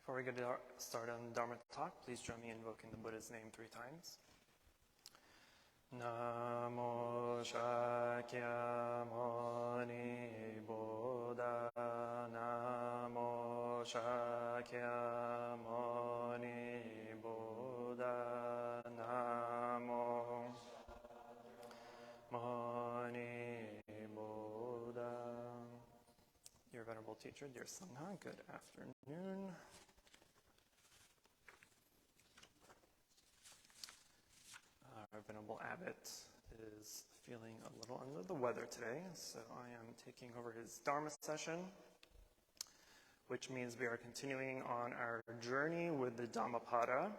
Before we get started on Dharma talk, please join me in invoking the Buddha's name 3 times. Namo Shakyamuni Buddha. Namo Shakyamuni Buddha. Namo Muni Buddha. Dear Venerable Teacher, dear Sangha, good afternoon. Our Venerable Abbot is feeling a little under the weather today, so I am taking over his Dharma session, which means we are continuing on our journey with the Dhammapada.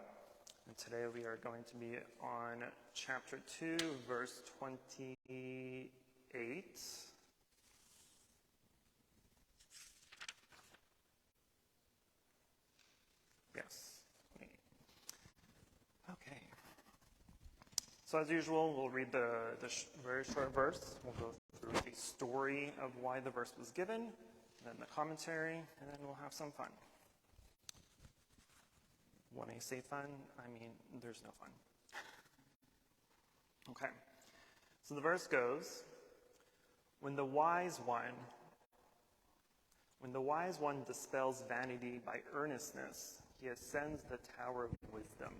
And today we are going to be on chapter 2, verse 28. Yes. Okay. So as usual, we'll read the very short verse. We'll go through the story of why the verse was given, then the commentary, and then we'll have some fun. When I say fun, I mean there's no fun. Okay. So the verse goes, When the wise one dispels vanity by earnestness, he ascends the tower of wisdom,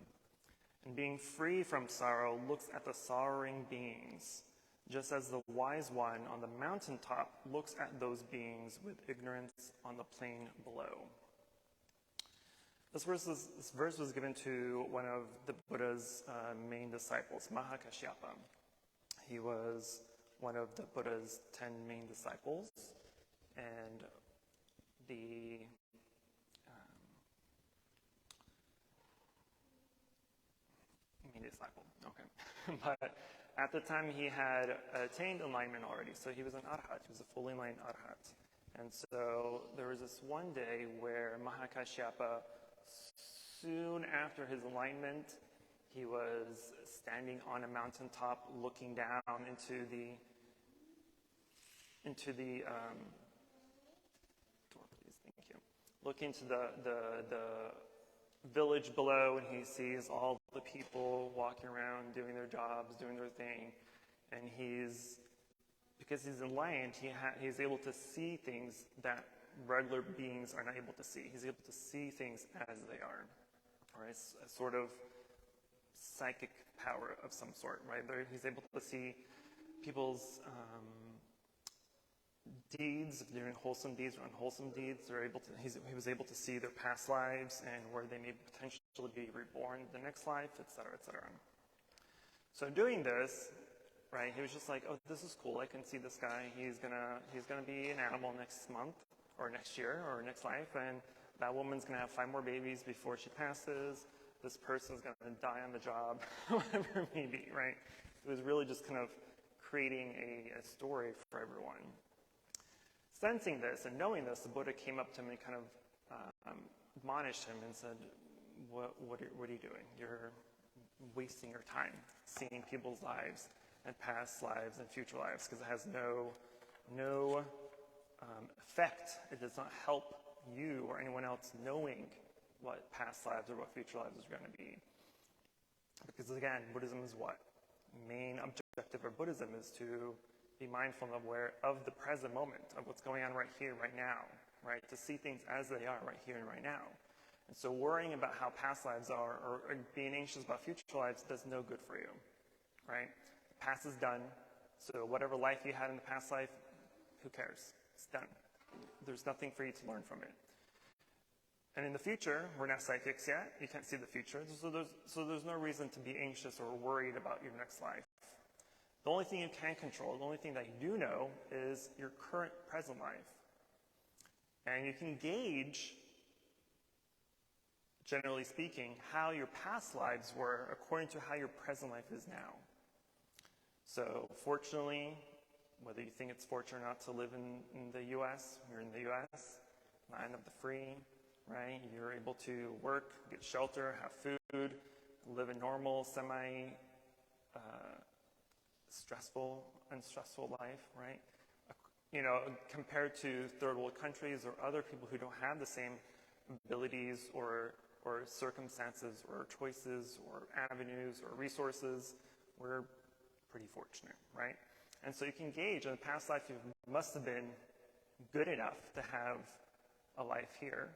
and being free from sorrow, looks at the sorrowing beings, just as the wise one on the mountaintop looks at those beings with ignorance on the plain below. This verse was given to one of the Buddha's main disciples, Mahakashyapa. He was one of the Buddha's 10 main disciples, and the main disciple, okay. But at the time he had attained enlightenment already, so he was an arhat, he was a fully enlightened arhat. And so there was this one day where Mahakashyapa, soon after his enlightenment, he was standing on a mountaintop looking down into the looking to the village below, and he sees all the people walking around doing their jobs, doing their thing, and because he's enlightened, he's able to see things that regular beings are not able to see. He's able to see things as they are, or it's a sort of psychic power of some sort, right? He's able to see people's deeds, if they're doing wholesome deeds or unwholesome deeds. He was able to see their past lives and where they may potentially be reborn in the next life, etc., etc. So doing this, right, he was just like, oh, this is cool. I can see this guy. He's gonna be an animal next month or next year or next life, and that woman's gonna have 5 more babies before she passes. This person's gonna die on the job, whatever it may be, right? It was really just kind of creating a story for everyone. Sensing this and knowing this, the Buddha came up to him and kind of admonished him and said, what are you doing? You're wasting your time seeing people's lives and past lives and future lives, because it has no effect. It does not help you or anyone else knowing what past lives or what future lives is going to be. Because again, Buddhism is what? Main objective of Buddhism is to be mindful and aware of the present moment, of what's going on right here, right now, right? To see things as they are right here and right now. And so worrying about how past lives are or being anxious about future lives does no good for you, right? The past is done, so whatever life you had in the past life, who cares? It's done. There's nothing for you to learn from it. And in the future, we're not psychics yet. You can't see the future, so there's no reason to be anxious or worried about your next life. The only thing you can control, the only thing that you do know, is your current present life. And you can gauge, generally speaking, how your past lives were according to how your present life is now. So fortunately, whether you think it's fortunate or not to live in the U.S., you're in the U.S., land of the free, right? You're able to work, get shelter, have food, live a normal, unstressful life, right? You know, compared to third world countries or other people who don't have the same abilities or circumstances or choices or avenues or resources, we're pretty fortunate, right? And so you can gauge in a past life you must have been good enough to have a life here.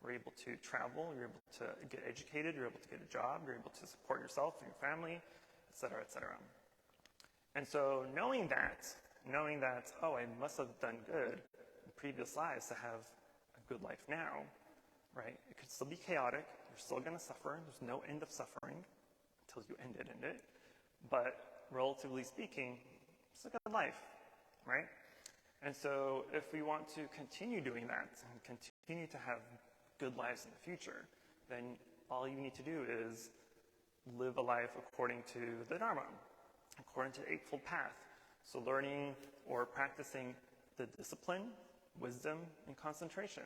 You're able to travel, you're able to get educated, you're able to get a job, you're able to support yourself and your family, et cetera, et cetera. And so knowing that, oh, I must have done good in previous lives to have a good life now, right? It could still be chaotic. You're still going to suffer. There's no end of suffering until you end it. But relatively speaking, it's a good life, right? And so if we want to continue doing that and continue to have good lives in the future, then all you need to do is live a life according to the Dharma, according to the Eightfold Path. So learning or practicing the discipline, wisdom, and concentration,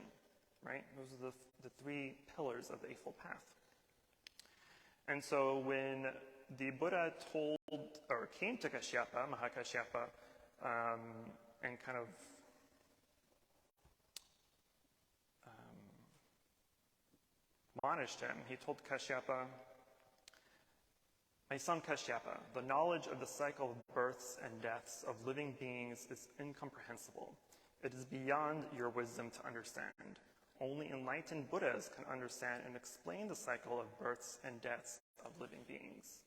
right? Those are the three pillars of the Eightfold Path. And so when the Buddha came to Kashyapa, Mahakashyapa, and kind of admonished him, he told Kashyapa, "My son Kashyapa, the knowledge of the cycle of births and deaths of living beings is incomprehensible. It is beyond your wisdom to understand. Only enlightened Buddhas can understand and explain the cycle of births and deaths of living beings."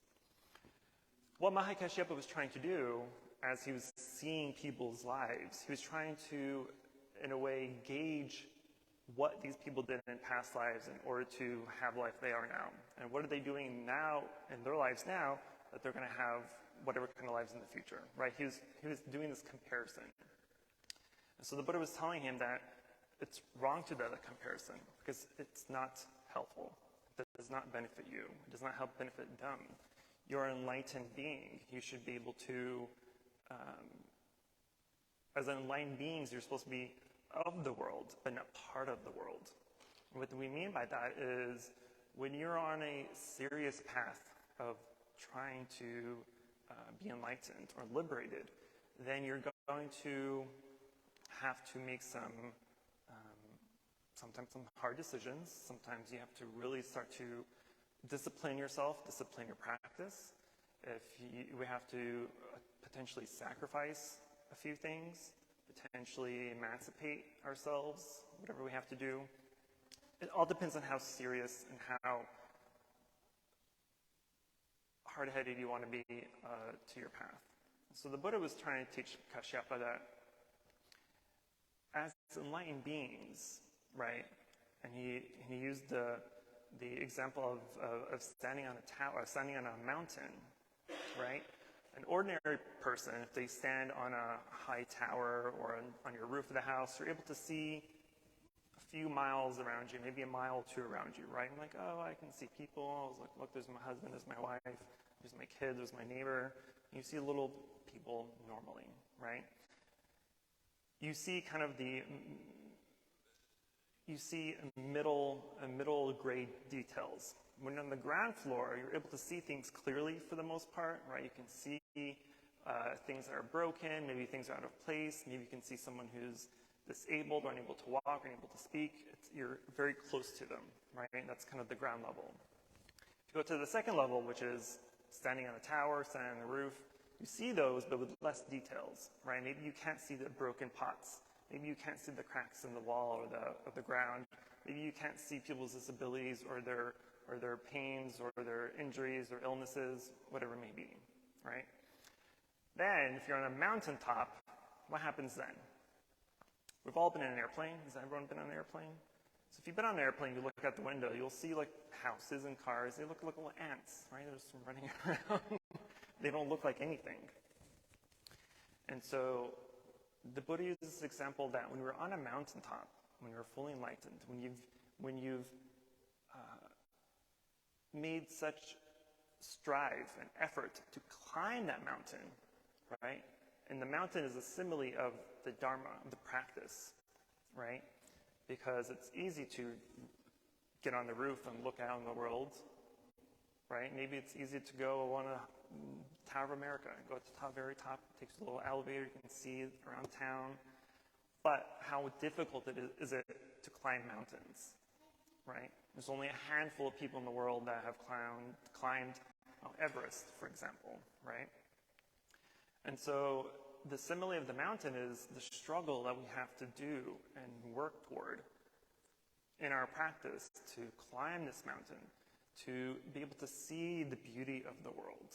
What Mahakashyapa was trying to do, as he was seeing people's lives, he was trying to, in a way, gauge what these people did in past lives in order to have life they are now. And what are they doing now in their lives now that they're going to have whatever kind of lives in the future, right? He was doing this comparison. And so the Buddha was telling him that it's wrong to do that comparison because it's not helpful. It does not benefit you. It does not help benefit them. You're an enlightened being. You should be able to, as enlightened beings, you're supposed to be of the world, but not part of the world. What we mean by that is when you're on a serious path of trying to be enlightened or liberated, then you're going to have to make sometimes some hard decisions. Sometimes you have to really start to discipline yourself, discipline your practice. We have to potentially sacrifice a few things, potentially emancipate ourselves, whatever we have to do. It all depends on how serious and how hard-headed you want to be to your path. So the Buddha was trying to teach Kashyapa that as enlightened beings, right, and he used the example of standing on a tower, standing on a mountain, right? An ordinary person, if they stand on a high tower or on your roof of the house, you're able to see a few miles around you, maybe a mile or two around you, right? I'm like, oh, I can see people. I was like, look, there's my husband, there's my wife, there's my kid, there's my neighbor. You see little people normally, right? You see kind of middle grade details. When you're on the ground floor, you're able to see things clearly for the most part, right? You can see things that are broken, maybe things are out of place, maybe you can see someone who's disabled or unable to walk or unable to speak. You're very close to them, right? That's kind of the ground level. If you go to the second level, which is standing on a tower, standing on the roof, you see those, but with less details, right? Maybe you can't see the broken pots. Maybe you can't see the cracks in the wall or the ground. Maybe you can't see people's disabilities or their pains or their injuries or illnesses, whatever it may be, right? Then, if you're on a mountaintop, what happens then? We've all been in an airplane. Has everyone been on an airplane? So if you've been on an airplane, you look out the window, you'll see like houses and cars. They look like little ants, right? They're just running around. They don't look like anything. And so the Buddha uses this example that when we're on a mountaintop, when you're fully enlightened, when you've made such strive and effort to climb that mountain, right? And the mountain is a simile of the Dharma, the practice, right? Because it's easy to get on the roof and look out in the world, right? Maybe it's easy to go on a Tower of America and go to the very top. It takes a little elevator, you can see it around town. But how difficult is it to climb mountains, right? There's only a handful of people in the world that have climbed Mount Everest, for example, right? And so the simile of the mountain is the struggle that we have to do and work toward in our practice to climb this mountain, to be able to see the beauty of the world,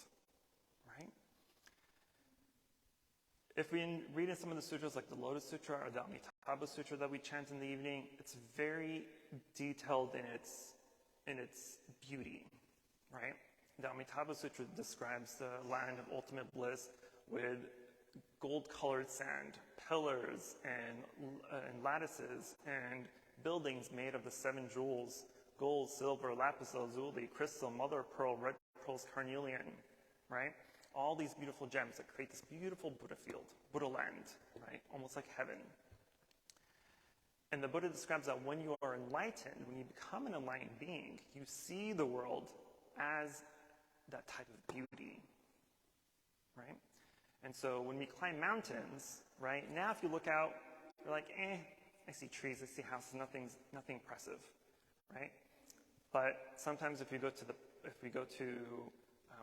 right? If we read in some of the sutras like the Lotus Sutra or the Dhammapada Sutra that we chant in the evening, it's very detailed in its beauty, right? The Dhammapada Sutra describes the land of ultimate bliss with gold-colored sand, pillars, and lattices, and buildings made of the 7 jewels: gold, silver, lapis lazuli, crystal, mother of pearl, red pearls, carnelian, right? All these beautiful gems that create this beautiful Buddha field, Buddha land, right? Almost like heaven. And the Buddha describes that when you are enlightened, when you become an enlightened being, you see the world as that type of beauty, right? And so when we climb mountains, right, now if you look out, you're like, I see trees, I see houses, nothing impressive, right? But sometimes if we go to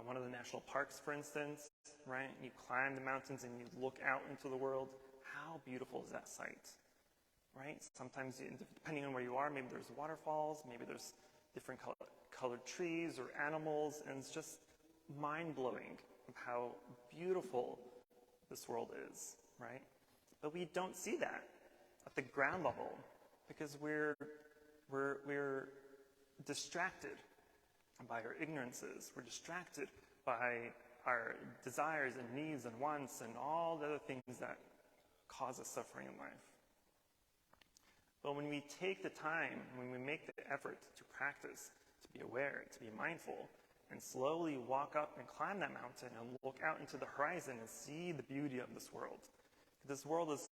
one of the national parks, for instance, right, and you climb the mountains and you look out into the world, how beautiful is that sight, right? Sometimes, depending on where you are, maybe there's waterfalls, maybe there's different colored trees or animals, and it's just mind-blowing of how beautiful this world is, right? But we don't see that at the ground level because we're distracted by our ignorances. We're distracted by our desires and needs and wants and all the other things that cause us suffering in life. But when we take the time, when we make the effort to practice, to be aware, to be mindful, and slowly walk up and climb that mountain and look out into the horizon and see the beauty of this world. This world is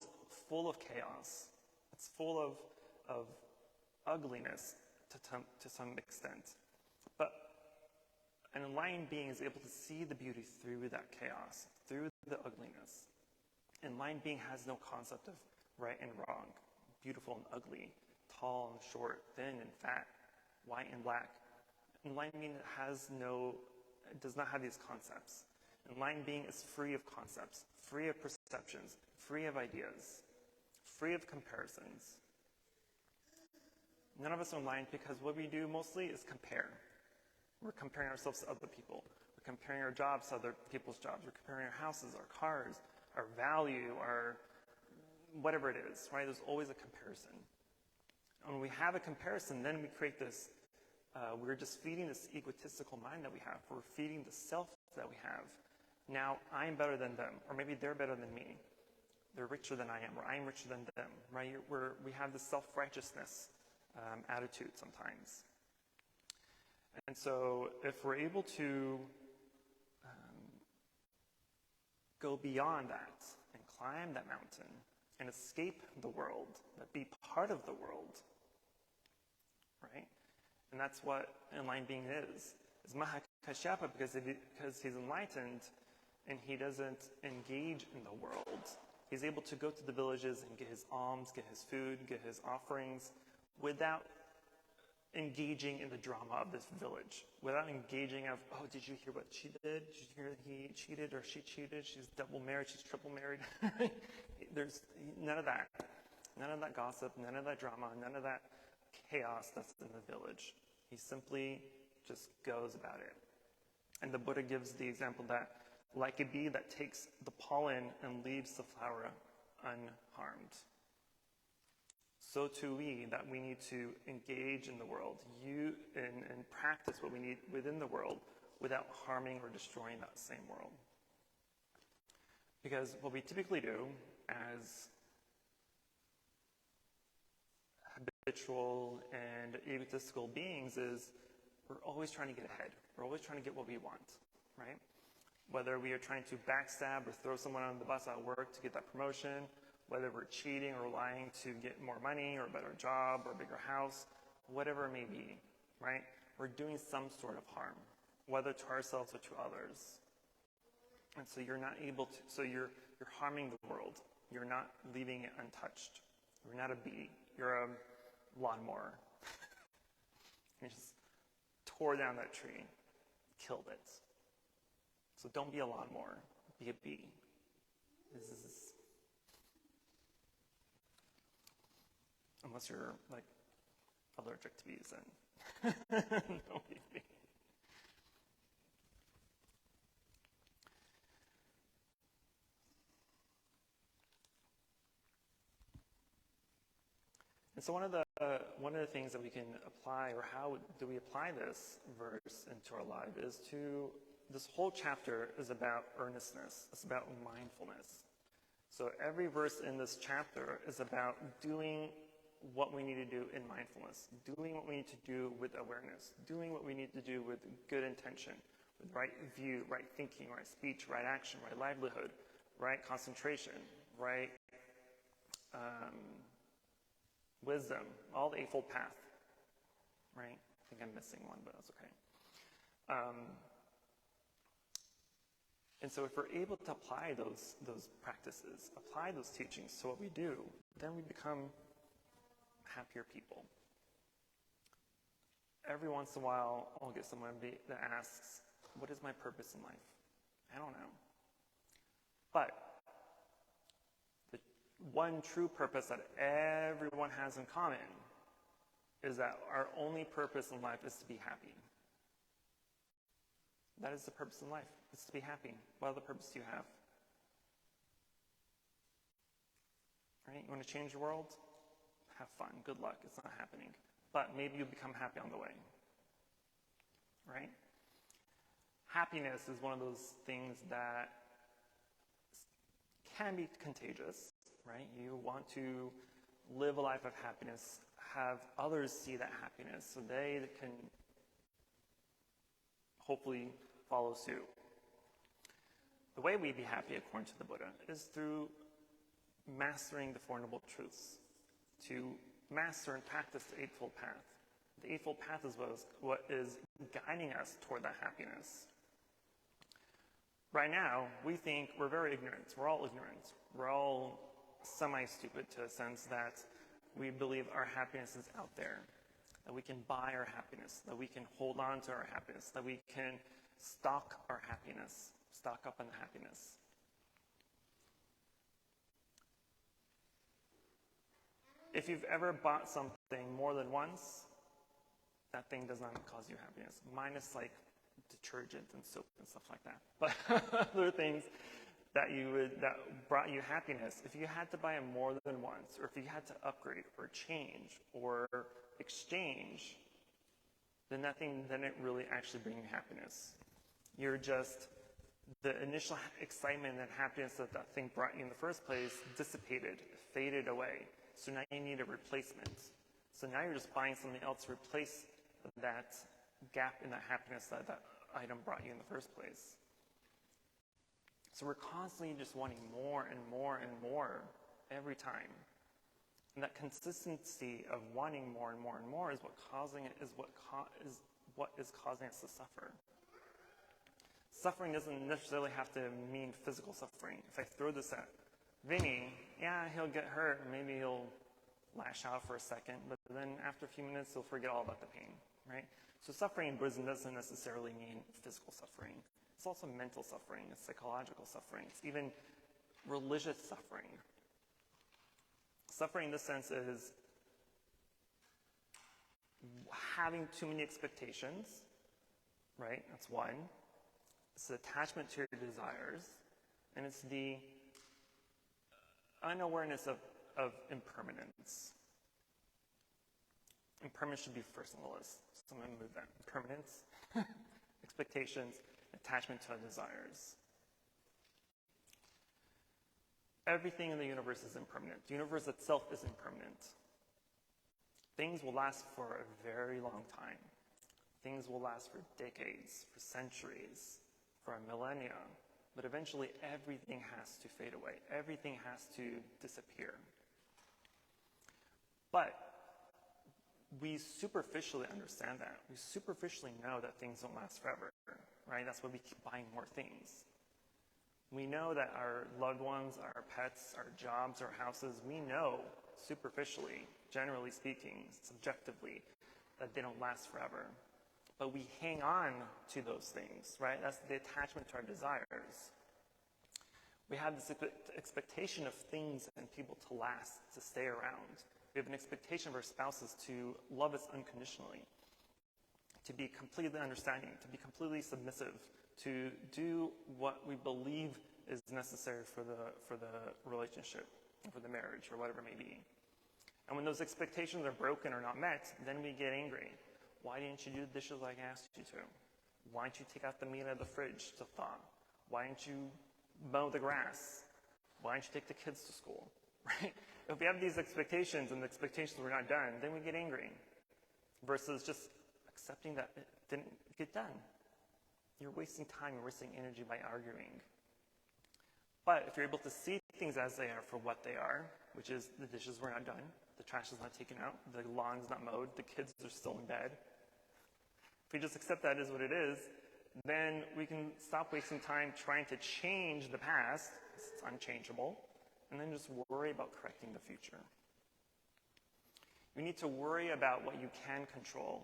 full of chaos. It's full of ugliness to some extent. But an enlightened being is able to see the beauty through that chaos, through the ugliness. An enlightened being has no concept of right and wrong, beautiful and ugly, tall and short, thin and fat, white and black. An enlightened being does not have these concepts. An enlightened being is free of concepts, free of perceptions, free of ideas, free of comparisons. None of us are enlightened because what we do mostly is compare. We're comparing ourselves to other people. We're comparing our jobs to other people's jobs. We're comparing our houses, our cars, our value, our whatever it is, right? There's always a comparison. And when we have a comparison, then we create this, we're just feeding this egotistical mind that we have. We're feeding the self that we have. Now, I'm better than them, or maybe they're better than me. They're richer than I am, or I'm richer than them, right? We have this self-righteousness attitude sometimes. And so if we're able to go beyond that and climb that mountain and escape the world, but be part of the world, right? And that's what enlightened being is Mahakashyapa because he's enlightened and he doesn't engage in the world. He's able to go to the villages and get his alms, get his food, get his offerings without engaging in the drama of this village, without engaging of, oh, did you hear what she did? Did you hear that he cheated or she cheated? She's double married, she's triple married. There's none of that. None of that gossip, none of that drama, none of that chaos that's in the village. He simply just goes about it. And the Buddha gives the example that like a bee that takes the pollen and leaves the flower unharmed. So too that we need to engage in the world, and practice what we need within the world without harming or destroying that same world. Because what we typically do as habitual and egotistical beings is we're always trying to get ahead. We're always trying to get what we want, right? Whether we are trying to backstab or throw someone on the bus at work to get that promotion, whether we're cheating or lying to get more money or a better job or a bigger house, whatever it may be, right? We're doing some sort of harm, whether to ourselves or to others. And so you're not able to, so you're harming the world. You're not leaving it untouched. You're not a bee. You're a lawnmower. And he just tore down that tree, killed it. So don't be a lawnmower, be a bee. Unless you're like allergic to bees, then don't be a bee. And so one of the things that we can apply, or how do we apply this verse into our life, is to, this whole chapter is about earnestness. It's about mindfulness. So every verse in this chapter is about doing what we need to do in mindfulness, doing what we need to do with awareness, doing what we need to do with good intention, with right view, right thinking, right speech, right action, right livelihood, right concentration, right wisdom, all the Eightfold Path, right? I think I'm missing one, but that's okay. And so if we're able to apply those practices, apply those teachings to what we do, then we become happier people. Every once in a while, I'll get someone that asks, what is my purpose in life? I don't know. But the one true purpose that everyone has in common is that our only purpose in life is to be happy. That is the purpose in life. It's to be happy. What other purpose do you have? Right? You want to change the world? Have fun. Good luck. It's not happening. But maybe you'll become happy on the way. Right? Happiness is one of those things that can be contagious. Right? You want to live a life of happiness, have others see that happiness so they can hopefully follow suit. The way we be happy, according to the Buddha, is through mastering the Four Noble Truths, to master and practice the Eightfold Path. The Eightfold Path is what is guiding us toward that happiness. Right now, we think we're very ignorant. We're all ignorant. We're all semi-stupid to a sense that we believe our happiness is out there, that we can buy our happiness, that we can hold on to our happiness, that we can stock our happiness, stock up on happiness. If you've ever bought something more than once, that thing does not cause you happiness, minus like detergent and soap and stuff like that. But other things that brought you happiness, if you had to buy it more than once, or if you had to upgrade or change or exchange, then that thing didn't really actually bring you happiness. You're just, the initial excitement and happiness that thing brought you in the first place dissipated, faded away. So now you need a replacement. So now you're just buying something else to replace that gap in that happiness that item brought you in the first place. So we're constantly just wanting more and more and more every time. And that consistency of wanting more and more and more is what is causing us to suffer. Suffering doesn't necessarily have to mean physical suffering. If I throw this at Vinny, yeah, he'll get hurt. Maybe he'll lash out for a second, but then after a few minutes, he'll forget all about the pain, right? So suffering in Buddhism doesn't necessarily mean physical suffering. It's also mental suffering. It's psychological suffering. It's even religious suffering. Suffering in this sense is having too many expectations, right? That's one. It's the attachment to your desires, and it's the unawareness of impermanence. Impermanence should be first on the list. So I'm going to move that. Impermanence, expectations, attachment to desires. Everything in the universe is impermanent. The universe itself is impermanent. Things will last for a very long time. Things will last for decades, for centuries, for a millennia. But eventually everything has to fade away. Everything has to disappear. But we superficially understand that. We superficially know that things don't last forever, right? That's why we keep buying more things. We know that our loved ones, our pets, our jobs, our houses, we know superficially, generally speaking, subjectively, that they don't last forever. But we hang on to those things, right? That's the attachment to our desires. We have this expectation of things and people to last, to stay around. We have an expectation of our spouses to love us unconditionally, to be completely understanding, to be completely submissive, to do what we believe is necessary for the relationship, for the marriage, or whatever it may be. And when those expectations are broken or not met, then we get angry. Why didn't you do the dishes like I asked you to? Why didn't you take out the meat out of the fridge to thaw? Why didn't you mow the grass? Why didn't you take the kids to school? Right? If we have these expectations and the expectations were not done, then we get angry. Versus just accepting that it didn't get done. You're wasting time, you're wasting energy by arguing. But if you're able to see things as they are for what they are, which is the dishes were not done, the trash is not taken out, the lawn's not mowed, the kids are still in bed. If we just accept that as what it is, then we can stop wasting time trying to change the past, it's unchangeable, and then just worry about correcting the future. You need to worry about what you can control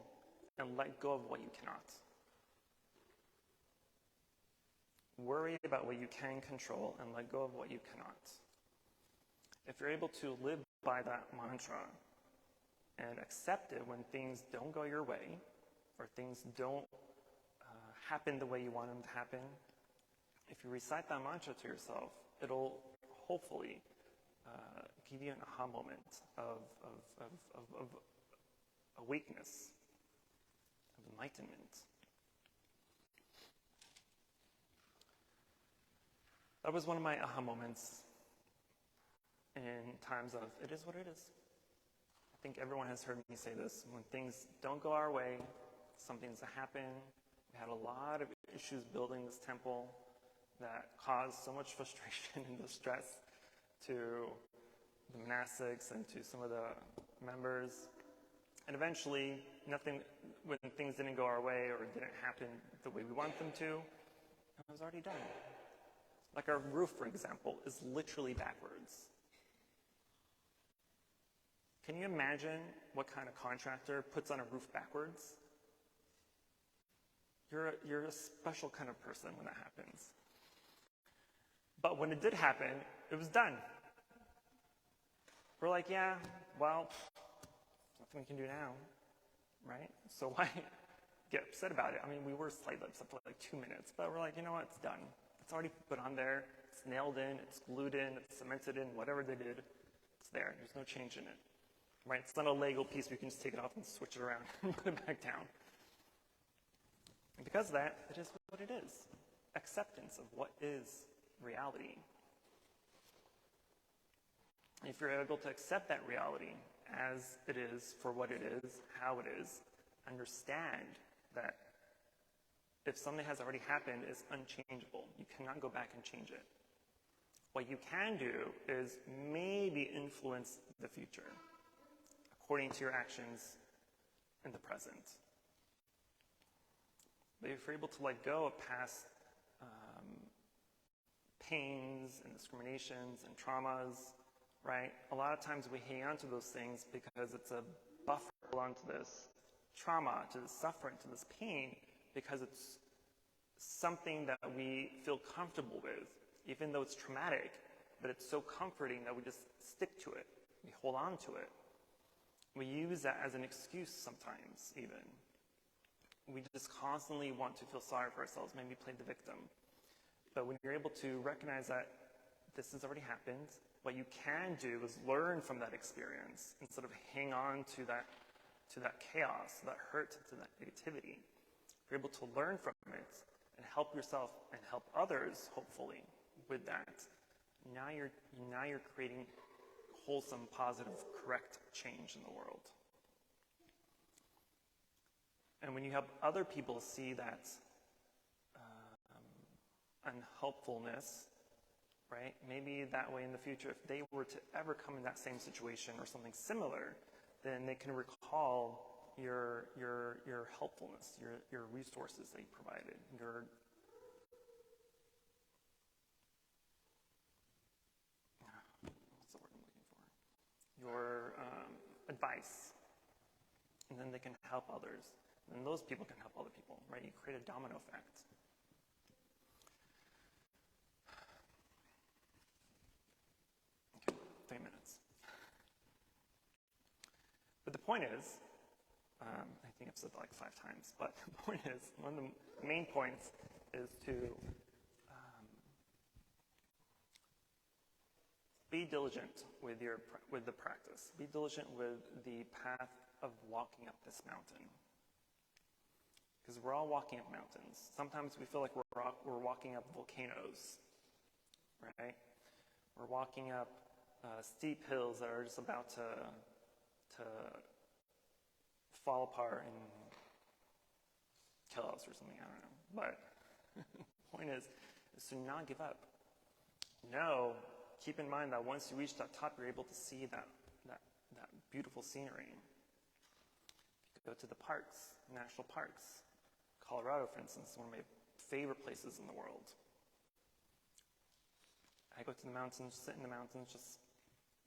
and let go of what you cannot. Worry about what you can control and let go of what you cannot. If you're able to live by that mantra and accept it when things don't go your way or things don't happen the way you want them to happen, if you recite that mantra to yourself, it'll hopefully give you an aha moment of awakeness, of enlightenment. That was one of my aha moments in times of, it is what it is. I think everyone has heard me say this. When things don't go our way, something's to happen. We had a lot of issues building this temple that caused so much frustration and distress to the monastics and to some of the members. And eventually, when things didn't go our way or didn't happen the way we want them to, it was already done. Like our roof, for example, is literally backwards. Can you imagine what kind of contractor puts on a roof backwards? You're a special kind of person when that happens. But when it did happen, it was done. We're like, yeah, well, nothing we can do now, right? So why get upset about it? I mean, we were slightly upset for like 2 minutes, but we're like, you know what, it's done. It's already put on there, it's nailed in, it's glued in, it's cemented in, whatever they did, it's there. There's no change in it, right? It's not a Lego piece we can just take it off and switch it around and put it back down. And because of that, it is what it is. Acceptance of what is reality. And if you're able to accept that reality as it is, for what it is, how it is, understand that if something has already happened, it's unchangeable. You cannot go back and change it. What you can do is maybe influence the future according to your actions in the present. But if you're able to let go of past pains and discriminations and traumas, right? A lot of times we hang on to those things because it's a buffer onto this trauma, to this suffering, to this pain, because it's something that we feel comfortable with, even though it's traumatic, but it's so comforting that we just stick to it. We hold on to it. We use that as an excuse sometimes, even. We just constantly want to feel sorry for ourselves, maybe play the victim. But when you're able to recognize that this has already happened, what you can do is learn from that experience instead of hang on to that chaos, to that hurt, to that negativity. If you're able to learn from it and help yourself and help others, hopefully, with that, now you're creating wholesome, positive, correct change in the world. And when you help other people see that unhelpfulness, right? Maybe that way in the future, if they were to ever come in that same situation or something similar, then they can recall your helpfulness, your resources that you provided, what's the word I'm looking for? Your advice, and then they can help others. And those people can help other people, right? You create a domino effect. Okay, 3 minutes. But the point is, I think I've said that like 5 times, but the point is, one of the main points is to be diligent with the practice. Be diligent with the path of walking up this mountain. Because we're all walking up mountains. Sometimes we feel like we're walking up volcanoes, right? We're walking up steep hills that are just about to fall apart and kill us or something, I don't know. But the point is to not give up. No, keep in mind that once you reach that top, you're able to see that beautiful scenery. You go to the parks, national parks. Colorado, for instance, is one of my favorite places in the world. I go to the mountains, sit in the mountains, just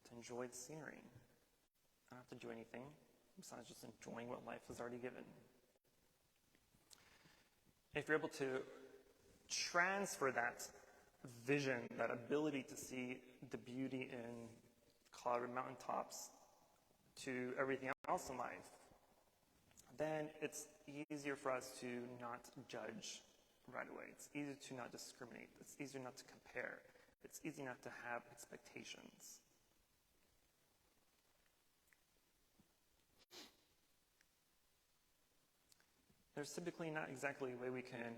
to enjoy the scenery. I don't have to do anything besides just enjoying what life has already given. If you're able to transfer that vision, that ability to see the beauty in Colorado mountaintops to everything else in life, then it's easier for us to not judge right away. It's easier to not discriminate. It's easier not to compare. It's easy not to have expectations. There's typically not exactly a way we can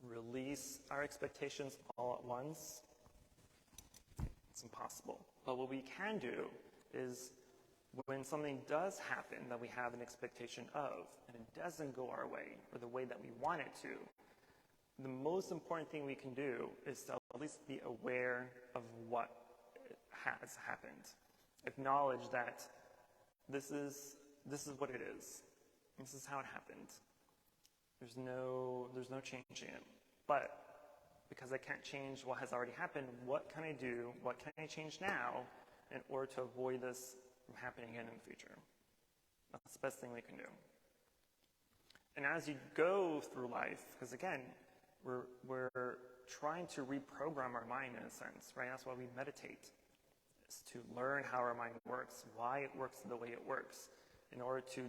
release our expectations all at once. It's impossible. But what we can do is when something does happen that we have an expectation of, and it doesn't go our way or the way that we want it to, the most important thing we can do is to at least be aware of what has happened. Acknowledge that this is what it is. This is how it happened. There's no changing it. But because I can't change what has already happened, what can I do? What can I change now in order to avoid this from happening again in the future? That's the best thing we can do. And as you go through life, because again, we're trying to reprogram our mind in a sense, right? That's why we meditate, is to learn how our mind works, why it works the way it works, in order to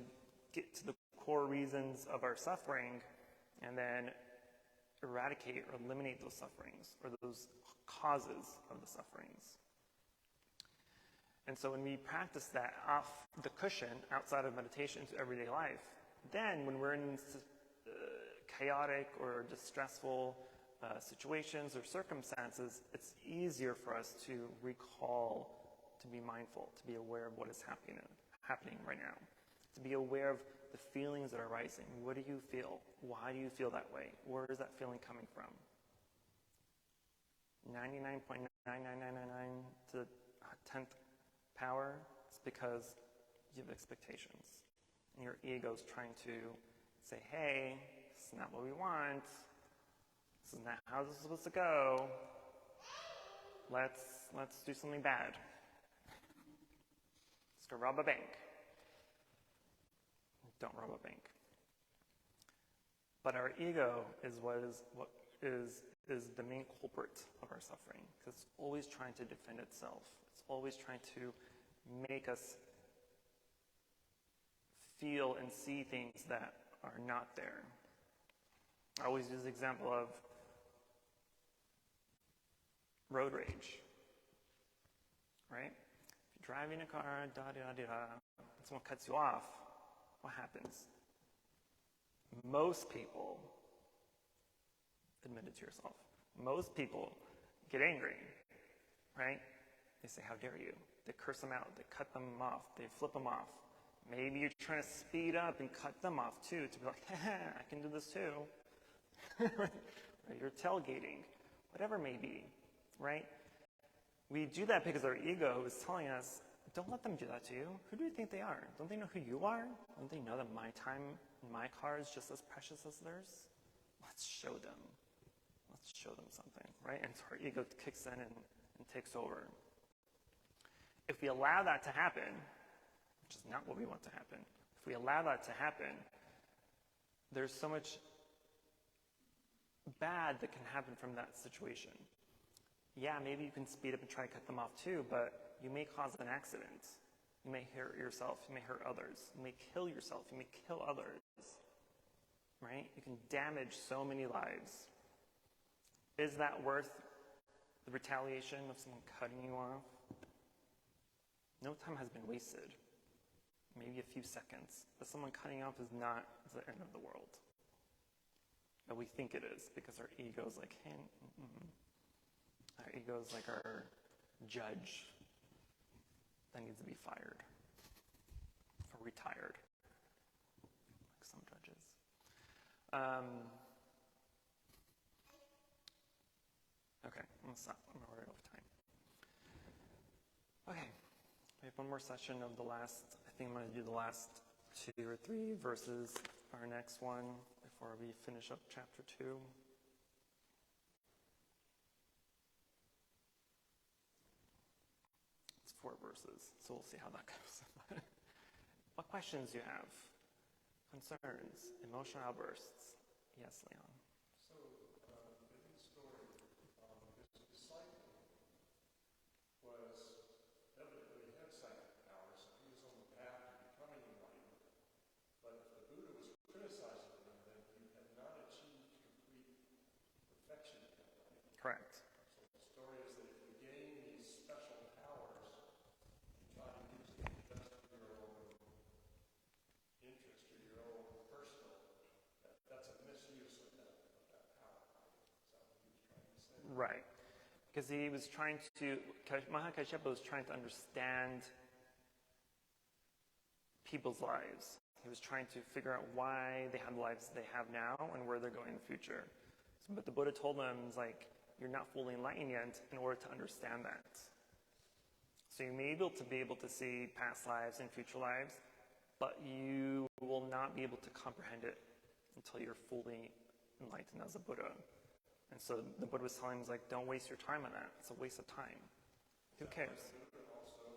get to the core reasons of our suffering and then eradicate or eliminate those sufferings or those causes of the sufferings. And so when we practice that off the cushion outside of meditation to everyday life, then when we're in chaotic or distressful situations or circumstances, it's easier for us to recall, to be mindful, to be aware of what is happening right now, to be aware of the feelings that are rising. What do you feel? Why do you feel that way? Where is that feeling coming from? 99.99999 to the 10th power, it's because you have expectations. And your ego's trying to say, hey, this is not what we want. This is not how this is supposed to go. Let's do something bad. Let's go rob a bank. Don't rob a bank. But our ego is what is the main culprit of our suffering, because it's always trying to defend itself. It's always trying to make us feel and see things that are not there. I always use the example of road rage, right? If you're driving a car, someone cuts you off, what happens? Most people, admit it to yourself, most people get angry, right? They say, how dare you? They curse them out, they cut them off, they flip them off. Maybe you're trying to speed up and cut them off too, to be like, I can do this too. Or you're tailgating, whatever it may be, right? We do that because our ego is telling us, don't let them do that to you. Who do you think they are? Don't they know who you are? Don't they know that my time in my car is just as precious as theirs? Let's show them. Let's show them something, right? And so our ego kicks in and takes over. If we allow that to happen, which is not what we want to happen. If we allow that to happen, there's so much bad that can happen from that situation. Yeah, maybe you can speed up and try to cut them off too, but you may cause an accident. You may hurt yourself, you may hurt others. You may kill yourself, you may kill others. Right? You can damage so many lives. Is that worth the retaliation of someone cutting you off? No time has been wasted. Maybe a few seconds. But someone cutting off is not the end of the world. But we think it is, because our ego's like, hey, our ego's like our judge that needs to be fired or retired, like some judges. Okay, I'm gonna stop. I'm already over time. Okay, we have one more session of the last. I think I'm gonna do the last 2 or 3 verses. Our next one before we finish up chapter 2. It's 4 verses, so we'll see how that goes. What questions do you have? Concerns? Emotional outbursts? Yes, Leon. So, in the story, his disciple was evidently had psychic powers, and he was on the path to becoming enlightened. But if the Buddha was criticizing him, then he had not achieved complete perfection yet. Correct. So the story is that if you gain these special powers, you try to use them just for your own interest or your own personal, that's a misuse of that power. Is that what he was trying to say? Right. Because he was trying to, Mahakashyapa was trying to understand people's lives. He was trying to figure out why they have the lives they have now and where they're going in the future. But the Buddha told them, like, you're not fully enlightened yet in order to understand that. So you may be able to see past lives and future lives, but you will not be able to comprehend it until you're fully enlightened as a Buddha. And so the Buddha was telling him, like, don't waste your time on that. It's a waste of time. Who cares? The Buddha also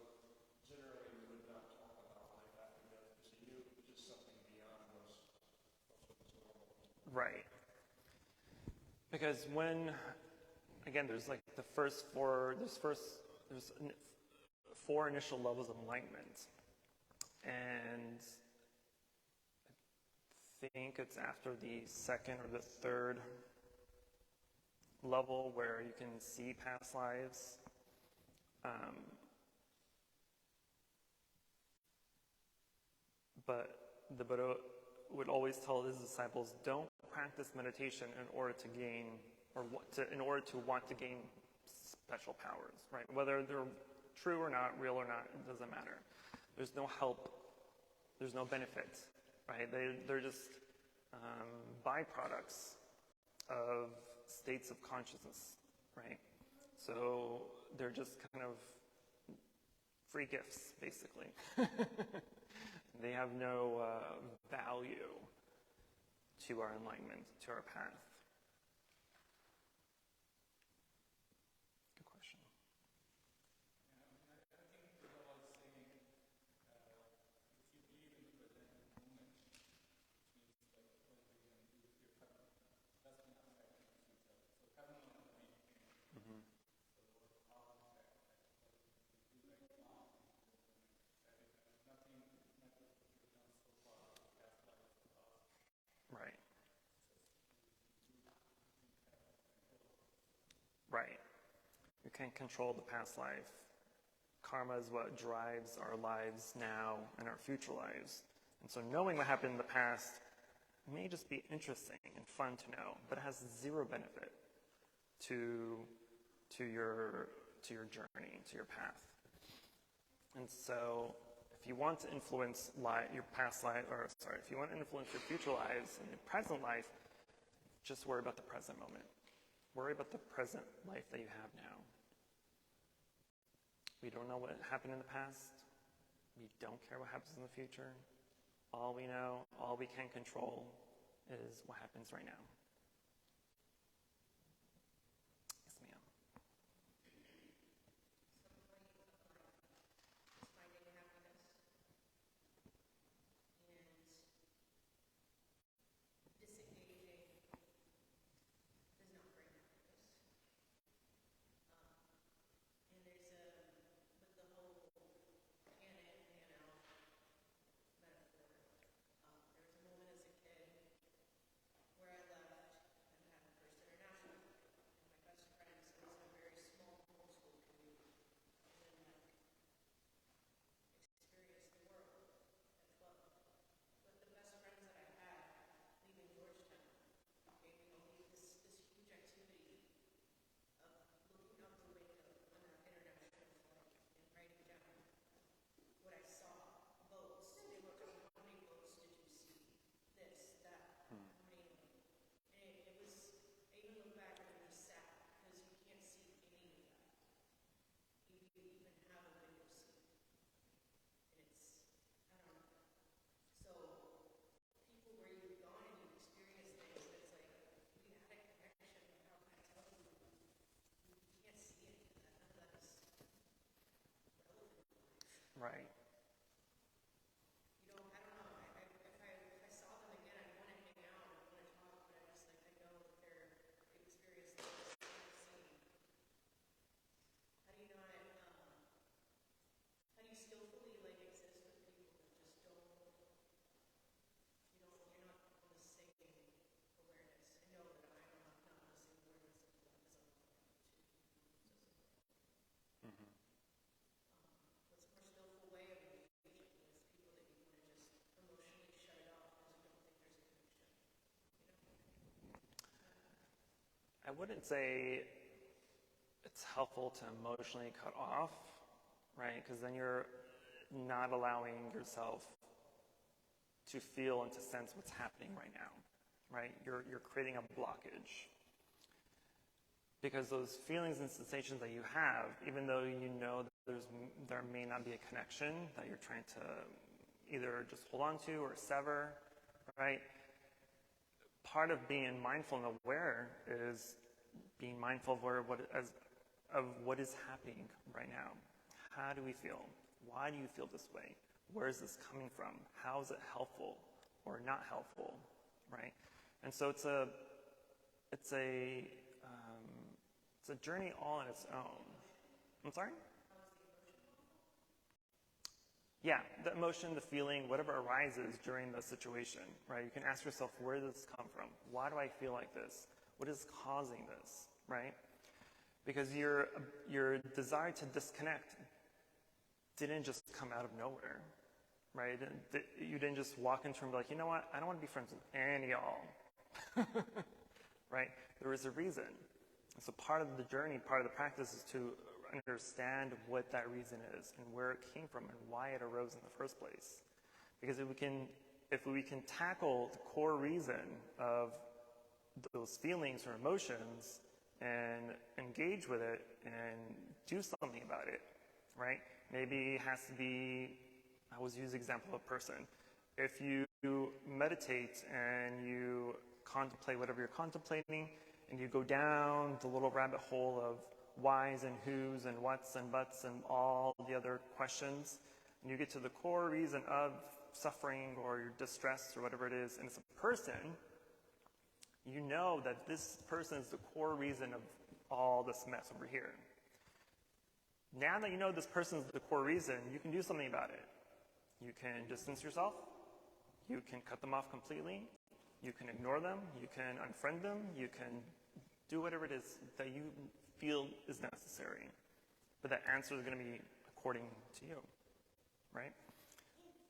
generally would not talk about life after death because he knew it was just something beyond most normal. Right. Because when, again, there's like the first 4, there's 4 initial levels of enlightenment. And I think it's after the 2nd or the 3rd level where you can see past lives. But the Buddha would always tell his disciples, don't practice meditation in order to gain, in order to want to gain special powers, right? Whether they're true or not, real or not, it doesn't matter. There's no help. There's no benefit, right? They're just byproducts of states of consciousness, right? So they're just kind of free gifts, basically. They have no value to our enlightenment, to our path. Good question. I think the Buddha was saying, if you believe in the present moment, which means like what you're going to do with your karma, that's going to affect the future. So karma is the main thing. Mm-hmm. So how affect what you do right now, nothing you've done so far, past life, Right. Right. You can't control the past life. Karma is what drives our lives now and our future lives. And so knowing what happened in the past may just be interesting and fun to know, but it has 0 benefit to your journey, to your path. And so if you want to influence your past life, if you want to influence your future lives and your present life, just worry about the present moment. Worry about the present life that you have now. We don't know what happened in the past. We don't care what happens in the future. All we know, all we can control is what happens right now. Yes, ma'am. Right. You know, I don't know. If I saw them again, I'd want to hang out, I'd want to talk, but I just like I know that their experience is the same. How do you not? How do you skillfully like exist with people that just don't? You're not on the same awareness. I know that I'm not on the same awareness as I'm Mm-hmm. What's a more skillful way of engaging with people that you want to just emotionally shut it off because you don't think there's a connection? I wouldn't say it's helpful to emotionally cut off, right? Because then you're not allowing yourself to feel and to sense what's happening right now, right? You're creating a blockage. Because those feelings and sensations that you have, even though you know that there may not be a connection that you're trying to either just hold on to or sever, right? Part of being mindful and aware is being mindful of what is happening right now. How do we feel? Why do you feel this way? Where is this coming from? How is it helpful or not helpful, right? And so it's a journey all on its own. I'm sorry? Yeah, the emotion, the feeling, whatever arises during the situation, right? You can ask yourself, where does this come from? Why do I feel like this? What is causing this, right? Because your desire to disconnect didn't just come out of nowhere, right? You didn't just walk into and be like, you know what? I don't want to be friends with any of y'all, right? There is a reason. So part of the journey, part of the practice is to understand what that reason is and where it came from and why it arose in the first place. Because if we can tackle the core reason of those feelings or emotions and engage with it and do something about it, right? Maybe it has to be, I always use the example of a person. If you meditate and you contemplate whatever you're contemplating, and you go down the little rabbit hole of whys and whos and whats and buts and all the other questions, and you get to the core reason of suffering or your distress or whatever it is, and it's a person, you know that this person is the core reason of all this mess over here. Now that you know this person is the core reason, you can do something about it. You can distance yourself. You can cut them off completely. You can ignore them. You can unfriend them. You can do whatever it is that you feel is necessary. But that answer is going to be according to you, right?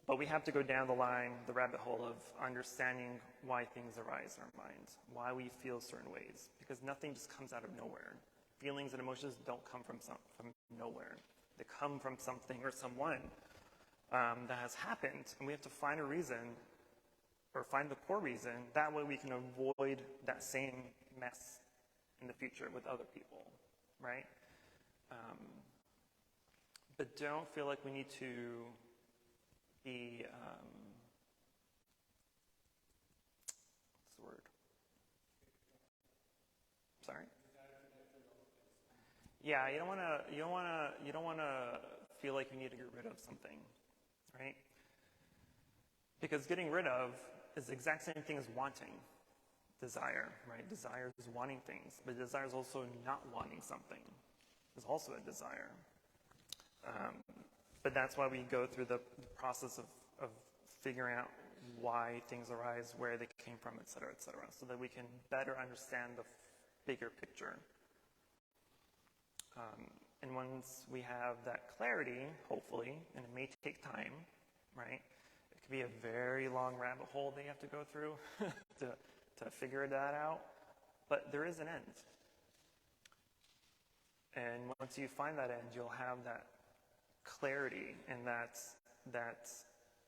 But we have to go down the line, the rabbit hole of understanding why things arise in our minds, why we feel certain ways, because nothing just comes out of nowhere. Feelings and emotions don't come from nowhere. They come from something or someone that has happened, and we have to find a reason or find the core reason. That way we can avoid that same mess in the future with other people, right? But don't feel like we need to be, what's the word? Sorry? Yeah, you don't want to feel like you need to get rid of something, right? Because getting rid of is the exact same thing as wanting. Desire, right? Desire is wanting things, but desire is also not wanting something. It's also a desire. But that's why we go through the process of figuring out why things arise, where they came from, et cetera, so that we can better understand the bigger picture. And once we have that clarity, hopefully, and it may take time, right? It could be a very long rabbit hole that you have to go through to figure that out, but there is an end. And once you find that end, you'll have that clarity and that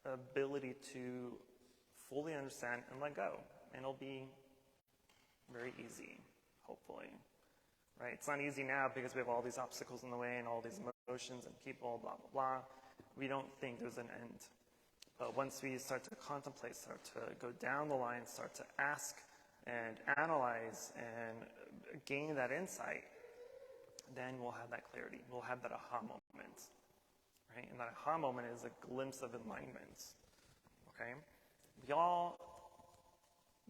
ability to fully understand and let go. And it'll be very easy, hopefully. Right? It's not easy now because we have all these obstacles in the way and all these emotions and people, blah, blah, blah. We don't think there's an end. But once we start to contemplate, start to go down the line, start to ask and analyze and gain that insight, then we'll have that clarity. We'll have that aha moment, right? And that aha moment is a glimpse of enlightenment, okay?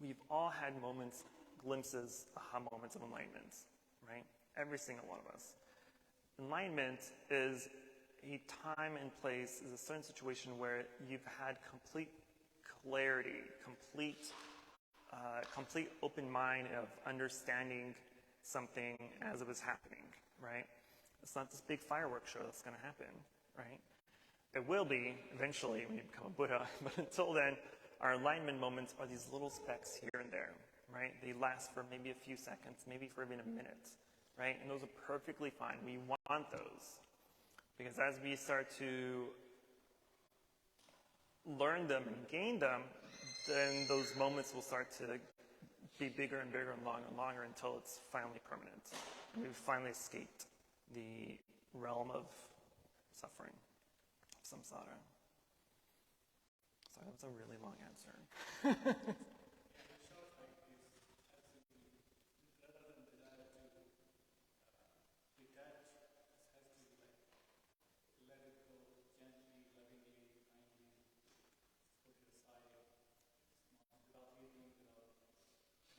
We've all had moments, glimpses, aha moments of enlightenment, right? Every single one of us. Enlightenment is a time and place, is a certain situation where you've had complete clarity, complete open mind of understanding something as it was happening, right? It's not this big fireworks show that's going to happen, right? It will be eventually when you become a Buddha, but until then, our enlightenment moments are these little specks here and there, right? They last for maybe a few seconds, maybe for even a minute, right? And those are perfectly fine. We want those. Because as we start to learn them and gain them, then those moments will start to be bigger and bigger and longer until it's finally permanent. And we've finally escaped the realm of suffering, of samsara. So that was a really long answer.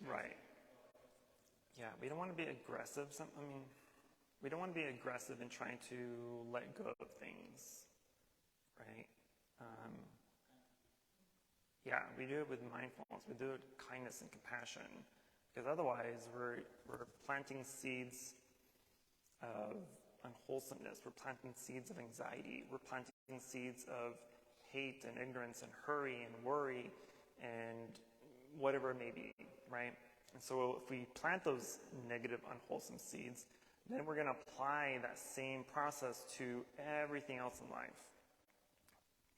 Right. Yeah, we don't want to be aggressive. We don't want to be aggressive in trying to let go of things, right? Yeah, we do it with mindfulness. We do it with kindness and compassion, because otherwise we're planting seeds of unwholesomeness. We're planting seeds of anxiety. We're planting seeds of hate and ignorance and hurry and worry and whatever it may be, right? And so if we plant those negative, unwholesome seeds, then we're going to apply that same process to everything else in life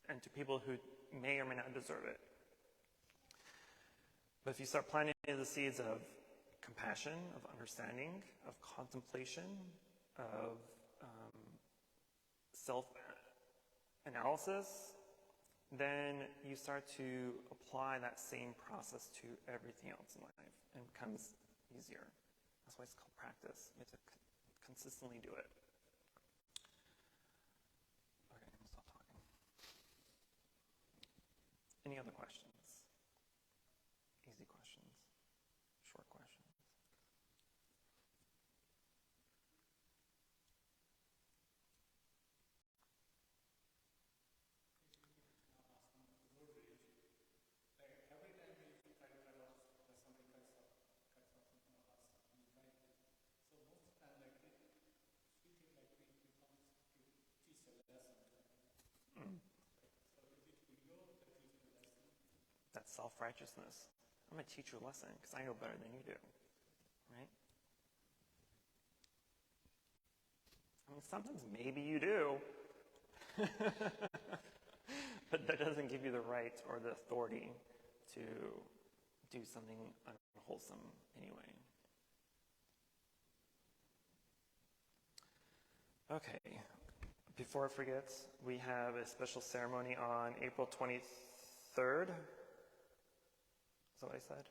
and to people who may or may not deserve it. But if you start planting the seeds of compassion, of understanding, of contemplation, of self-analysis, then you start to apply that same process to everything else in life, and it becomes easier. That's why it's called practice. You have to consistently do it. Okay, I'm going to stop talking. Any other questions? Easy questions? Short questions? That's self-righteousness. I'm going to teach you a lesson because I know better than you do, right? I mean, sometimes maybe you do, but that doesn't give you the right or the authority to do something unwholesome anyway. Okay, before I forget, we have a special ceremony on April 23rd. Is that what I said?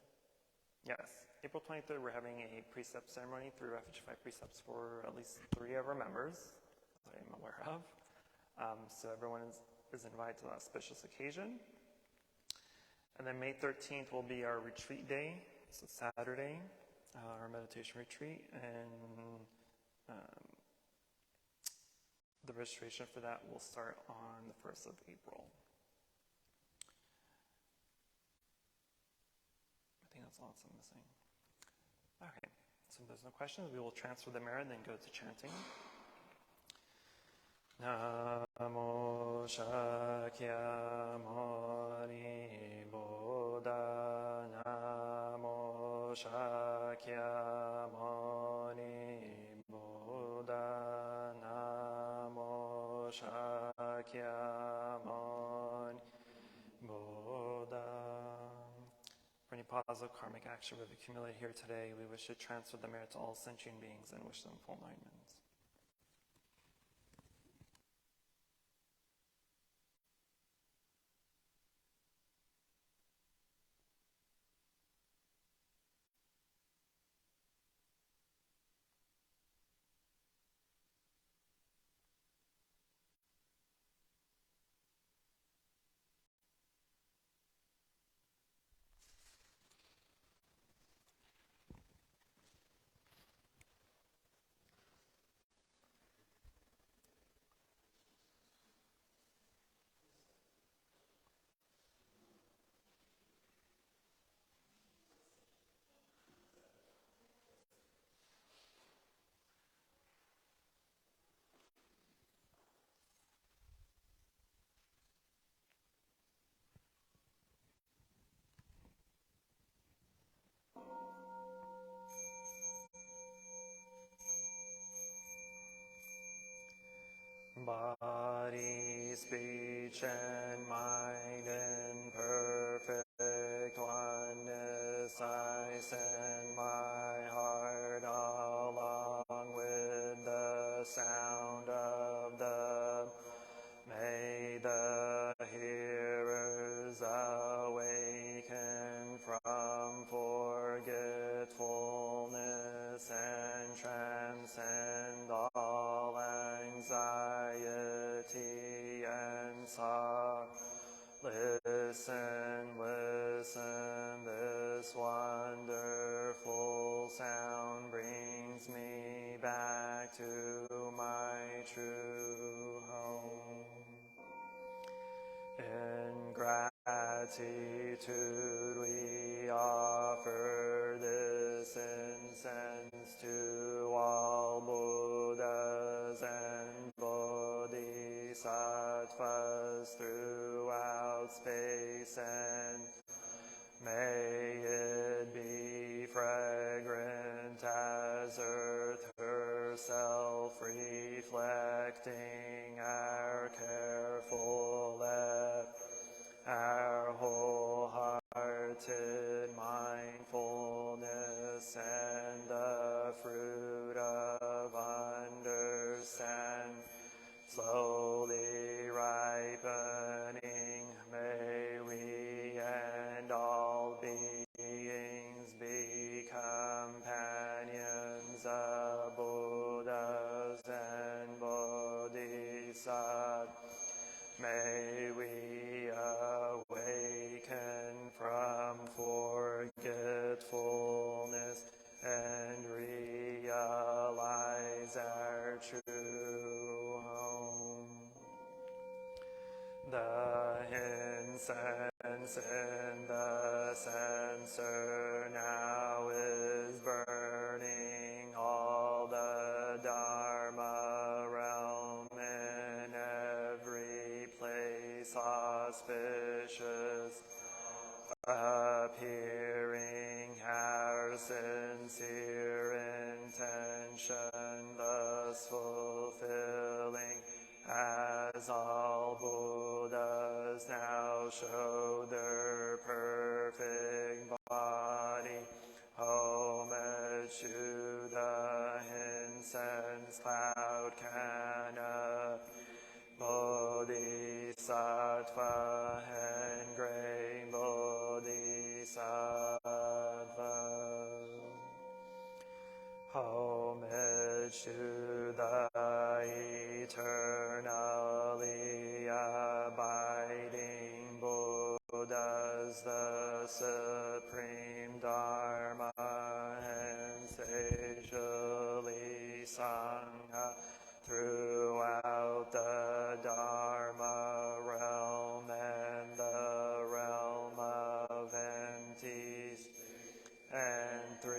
Yes, April 23rd, we're having a precept ceremony, 3 Refuge 5 precepts for at least 3 of our members, that I'm aware of. So everyone is invited to that auspicious occasion. And then May 13th will be our retreat day. It's a Saturday, our meditation retreat. And the registration for that will start on the 1st of April. I think that's all that's missing. Okay, so if there's no questions, we will transfer the merit and then go to chanting. Namo Shakyamuni Buddha Namo Shakyamuni Buddha Namo Shakyamuni Buddha. For any positive karmic action we've accumulated here today, we wish to transfer the merit to all sentient beings and wish them full enlightenment. Body, speech, and mind in perfect oneness, I send my heart along with the sound of them. May the hearers awaken from forgetfulness and transcend all anxiety and sorrow. Listen, listen, this wonderful sound brings me back to my true home. In gratitude we offer this incense to all Buddhas and Bodhisattvas throughout space, and may it be fragrant as earth herself, reflecting our careful effort, our wholehearted mindfulness, and the fruit of understanding slowly ripening. May we and all beings be companions of Buddhas and Bodhisattvas. May we awaken from forgetfulness and realize our true home. The incense in the censer now is burning. All the Dharma realm in every place auspicious, appearing our sincere intention, thus fulfilling as all Buddhas now show their perfect body. Homage to the incense cloud canopy, Bodhisattva and great Bodhisattva. Homage to the eternally abiding Buddhas, the supreme Dharma and sagely Sangha throughout the Dharma realm and the realm of entities, and 3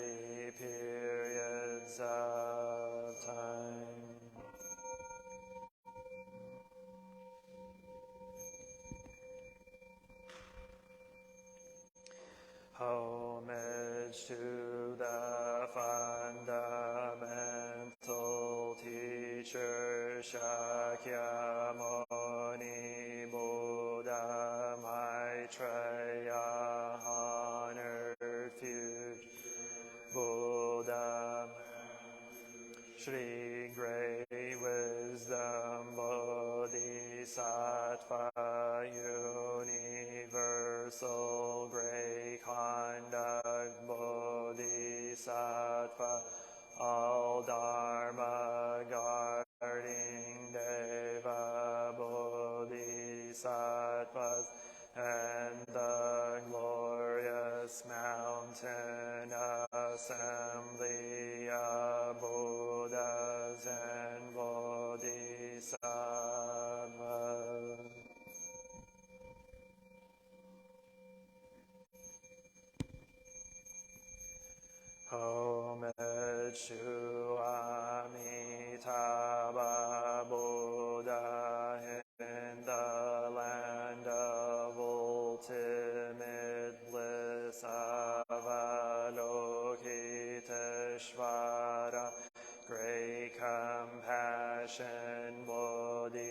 periods of time. Homage to the fundamental teacher Shakyamuni Buddha Maitreya, honored future Buddha, Shri Great Wisdom Bodhisattva, Universal Great Conduct Bodhisattva, all Dharma guarding Deva Bodhisattvas, and the glorious mountain assembly of Buddhas and Bodhisattvas. Homage to Amitabha Buddha in the land of ultimate bliss of Avalokiteshvara, great compassion Bodhisattva.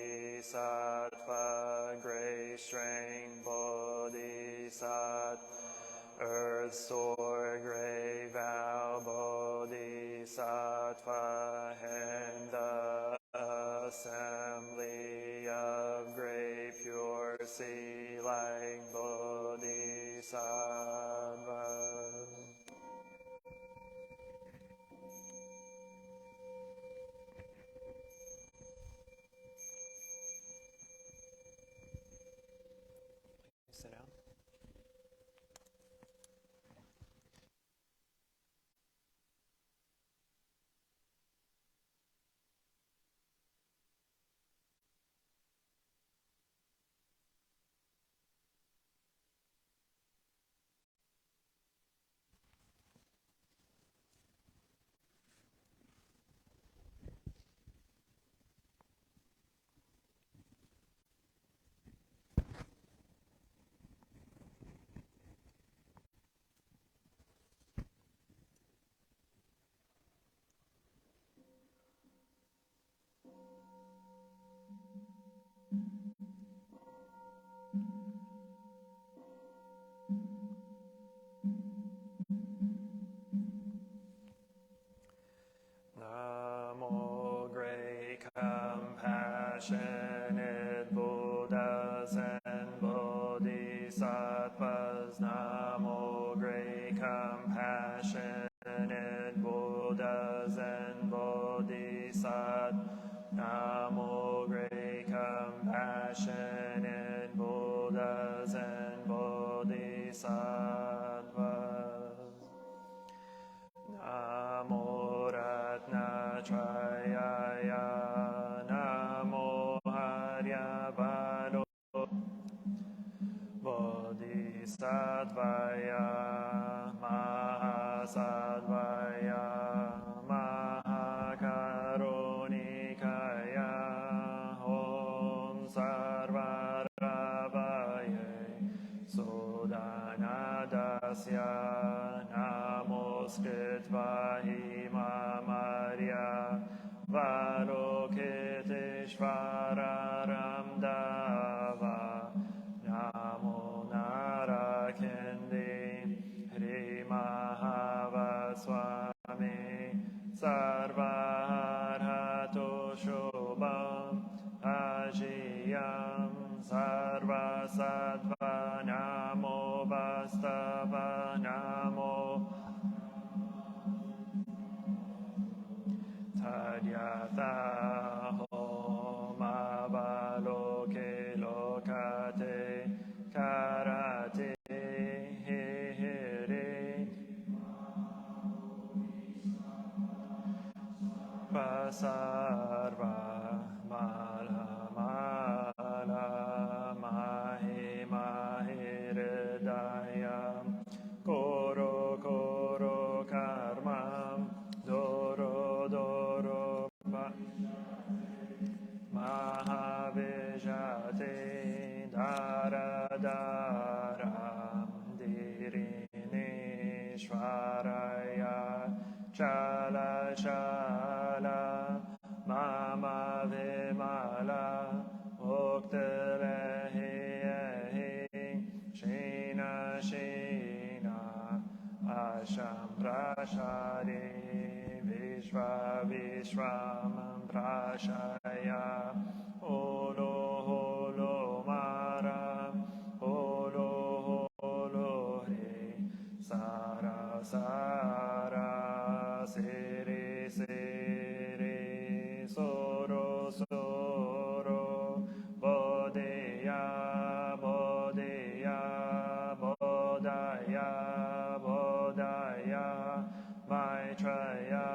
Bodhisattva and the assembly of great pure sea like Bodhisattva. Sit down. Namo great compassionate Buddhas and Bodhisattvas. Namo great compassionate Buddhas and Bodhisattvas. Namo great compassionate Buddhas and Bodhisattvas. Namo Ratnatrayaya, Namo Haryavalo, Bodhisattvaya, Mahasattvaya, Mahakarunikaya, Om Sarvaravaye, Sudanadasya, Namaskritva Himamarya, Valokiteshvara Ramdava, Namo Narakindi, Hrimahava Sarvarhato Shobham, Ajiyam, Sarvasattva, Namo Vastava, Namo Tadyata Homa Baloke Lokate Karate Hiri Pasarva Mala Mala Mahi Mahiridayam Koro Koro Karmam Doro Doro Mahavijate Dara Dara Dirini Shvaraya Chala Chala Mama Vimala Uktalehi Shina Shina Asham Prashari Vishva Vishvam Prashaya Olo Holo Mara Olo Holo Hri Sara Sara Siri Siri Soro Soro Bodhiya Bodhiya Bodhaya Bodhaya Maitreya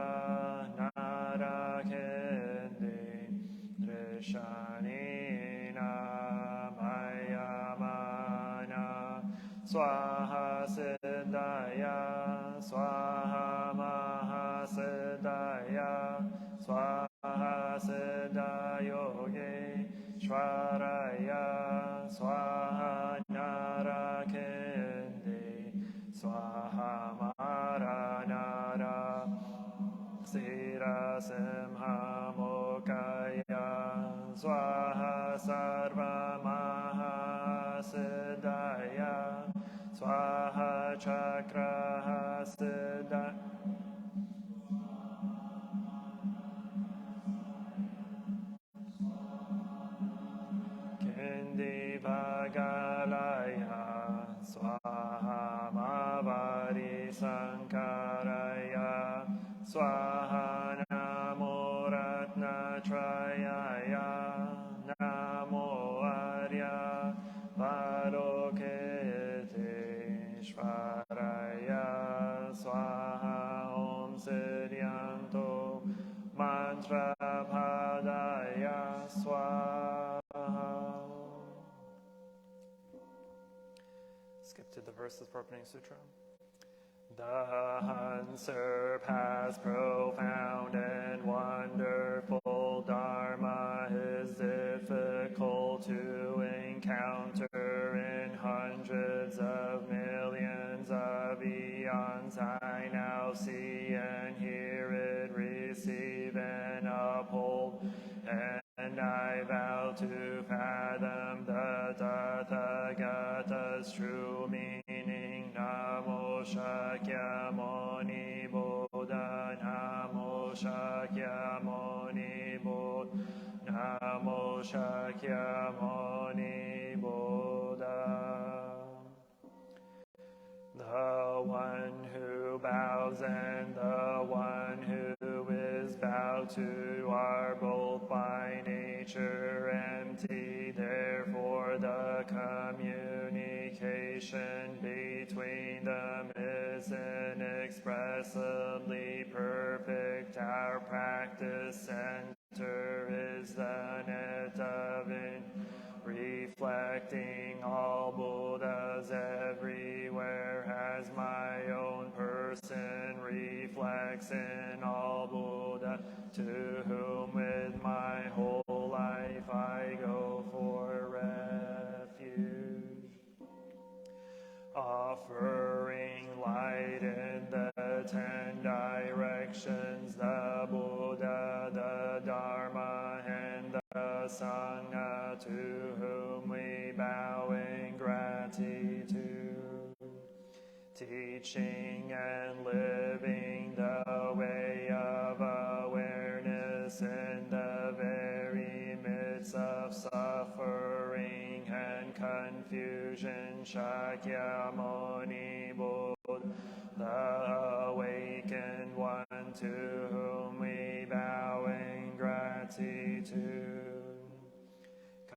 Narakendi Drishanina Mayamana Swaha Siddhaya Swaha Mahasiddhaya Swaha Siddhayogi Shvaraya Swaha Narakendi Swaha Maranara Sira Simha Mokaya Swaha Sarva Mahasiddhaya Swaha Chakra Siddhaya Karaya Swaha Namo Ratnatrayaya Namo Arya Paroketeshvaraya Swaha Om Siddhyanto Mantra Padaya Swaha. Skip to the verses for opening sutra. The unsurpassed, profound, and wonderful Dharma is difficult to encounter in hundreds of millions of eons. I now see and hear it, receive and uphold, and I vow to fathom the Tathagata's true meaning. Namo Shakyamuni Buddha, Namo Shakyamuni Buddha, Namo Shakyamuni Buddha. The one who bows and the one who is bowed to are both by nature empty. Therefore, the communication between them is inexpressibly perfect. Our practice center is the net of it, reflecting all Buddhas everywhere, as my own person reflects in all Buddha, to whom with my whole life I go for refuge. Offering light in the 10 directions, the Buddha, the Dharma, and the Sangha, to whom we bow in gratitude. Teaching and living the way of awareness in the very midst of suffering and confusion. Shakyamuni Buddha, the awakened one, to whom we bow in gratitude.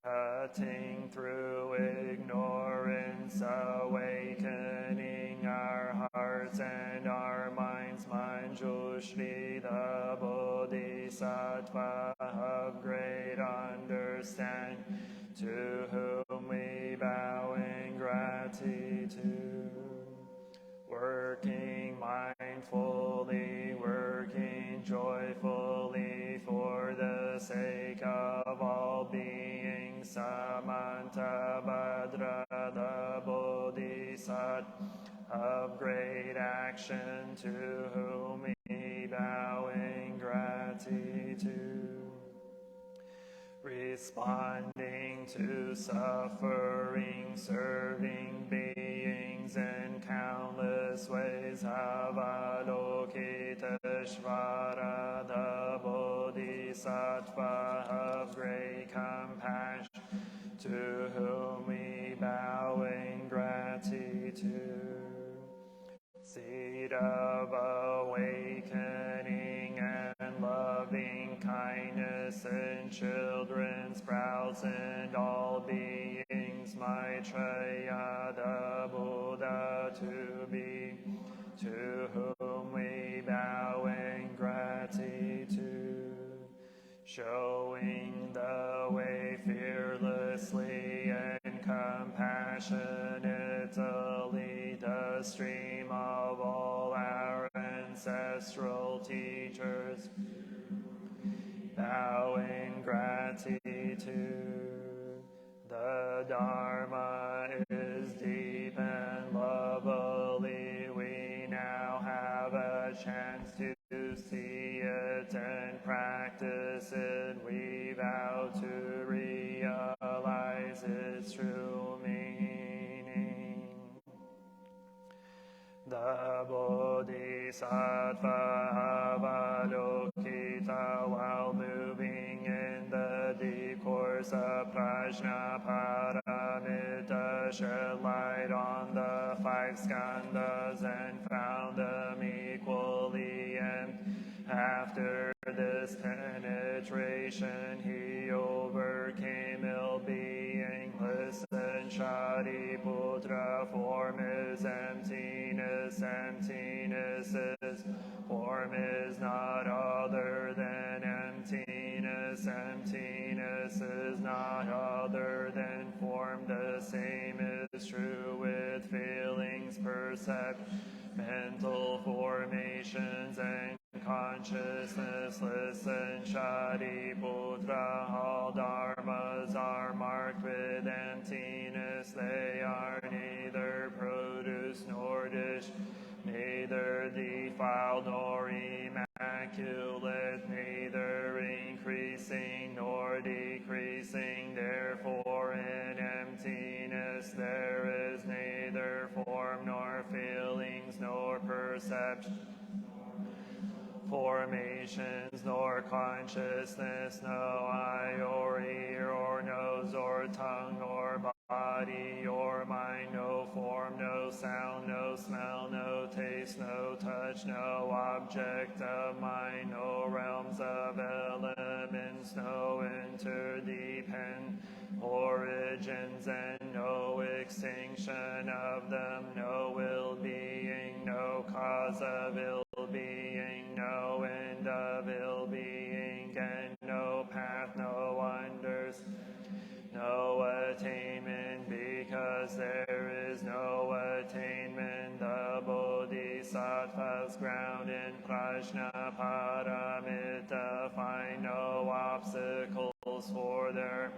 Cutting through ignorance, awakening our hearts and our minds, Manjushri, the Bodhisattva of great understanding, to whom we bow in gratitude. Working mindfully, working joyfully for the sake of all beings, Samantabhadra, the Bodhisattva of great action, to whom we bow in gratitude. Responding to suffering, serving beings in countless ways, Avalokiteshvara, the Bodhisattva of great compassion, to whom we bow in gratitude. Seed of awakening and loving kindness in children, sprouts in all beings, Maitreya, the Buddha to be, to whom we bow in gratitude. Showing the way fearlessly and compassionately, the stream of all our ancestral teachers, bow in gratitude. The Dharma is deep and lovely. We now have a chance to see it and practice it. We vow to realize its true meaning. The Bodhisattva Avalokita, while moving in the deep course of Prajna Paramita, shed light on the 5 skandhas and found the meaning formation. He overcame ill-being. Listen, Shariputra, form is emptiness. Emptiness is form is not other than emptiness. Emptiness is not other than form. The same is true with feelings, perception, mental formations, and consciousness. Listen, Shariputra, all dharmas are marked with emptiness. They are neither produced nor dished, neither defiled nor immaculate, neither increasing nor decreasing. Therefore in emptiness there is neither form nor feelings nor perception, formations nor consciousness, no eye or ear or nose or tongue or body or mind, no form, no sound, no smell, no taste, no touch, no object of mind, no realms of elements, no interdependent origins, and no extinction of them, no ill-being, no cause of ill-being, no end of ill-being, and no path, no understanding, no attainment. Because there is no attainment, the Bodhisattvas ground in Prajnaparamita find no obstacles for their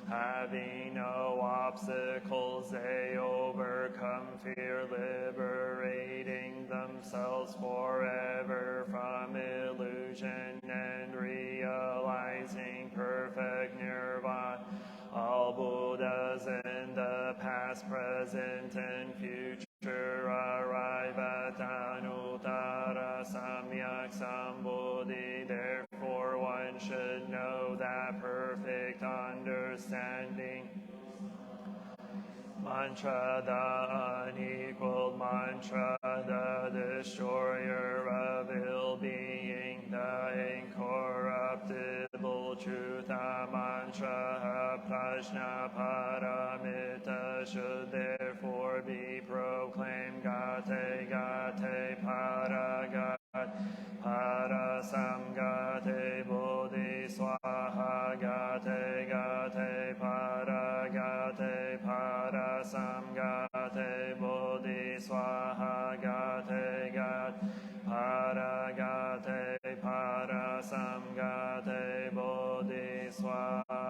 having no obstacles. They overcome fear, liberating themselves forever from illusion and realizing perfect nirvana. All Buddhas in the past, present, and future arrive at Anuttara Samyak Sambuddhi. Therefore one should know that perfect understanding. Mantra, the unequaled mantra, the destroyer of ill-being, the incorruptible truth, the mantra of Prajnaparamita should therefore be proclaimed. Gate, gate, para, gate, para, samgate, bodhi, swaha, gate, gate, para, gate, para, samgate, bodhi, swaha, gate, gate, para, gate, para, samgate, bodhi, swaha.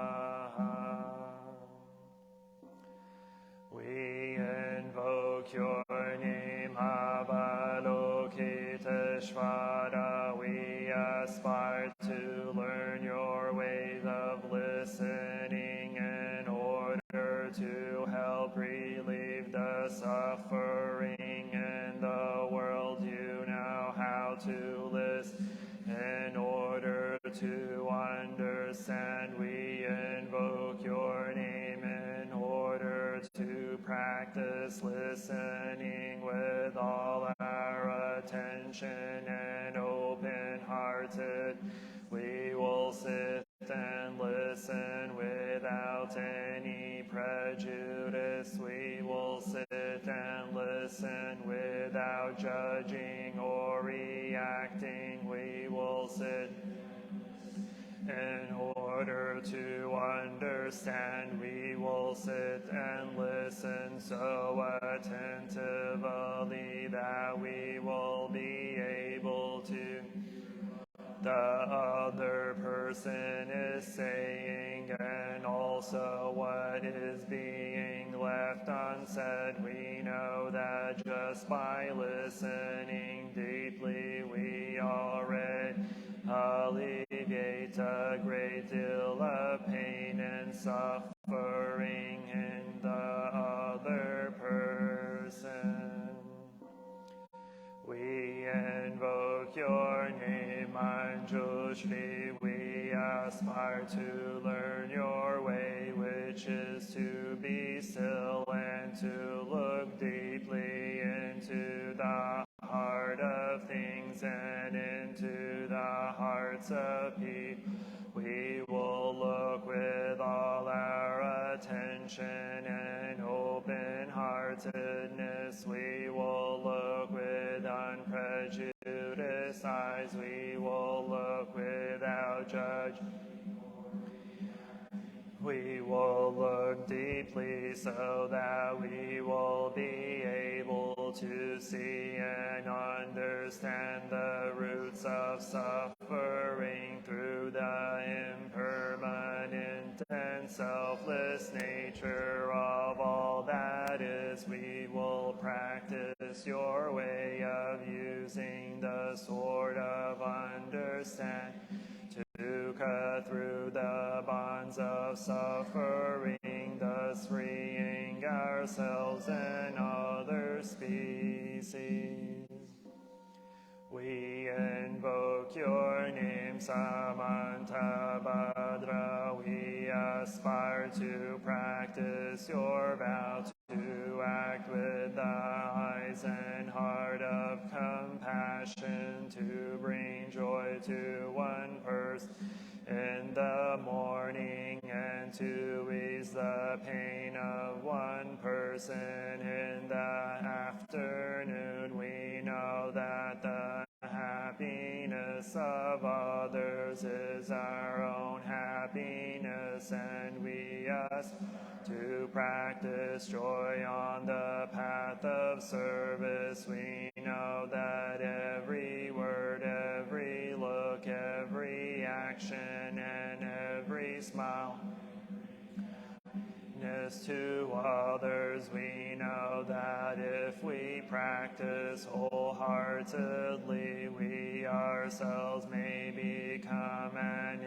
We invoke your name, Avalokiteshvara. We aspire to learn your ways of listening in order to help relieve the suffering in the world. You know how to listen in order to understand. We invoke your name in order to practice listening with all our attention and open-hearted. We will sit and listen without any prejudice. We will sit and listen without judging or reacting. We will sit in order to understand. We will sit and listen so attentively that we will be able to the other person is saying, and also what is being left unsaid. We know that just by listening deeply, we already alleviate a great deal of pain and suffering in the other person. We invoke your name, Manjushri. We aspire to learn your way, which is to be still and to look deeply into the heart of things and into the hearts of people. We will look with all our attention and open-heartedness. We will look with unprejudiced eyes. We will look without judgment. We will look deeply so that we will be able to see and understand the roots of suffering through the impermanent and selfless nature of all that is. We will practice your way of using the sword of understanding to cut through the bonds of suffering, thus freeing ourselves and other species. We invoke your name, Samantabhadra. We aspire to practice your vow, to act with the eyes and heart of compassion, to bring joy to one person in the morning and to ease the pain of one person in the afternoon. We know that the happiness of others is our own happiness, and we ask to practice joy on the path of service. We know that every word, every look, every action, and every smile to others. We know that if we practice wholeheartedly, we ourselves may become an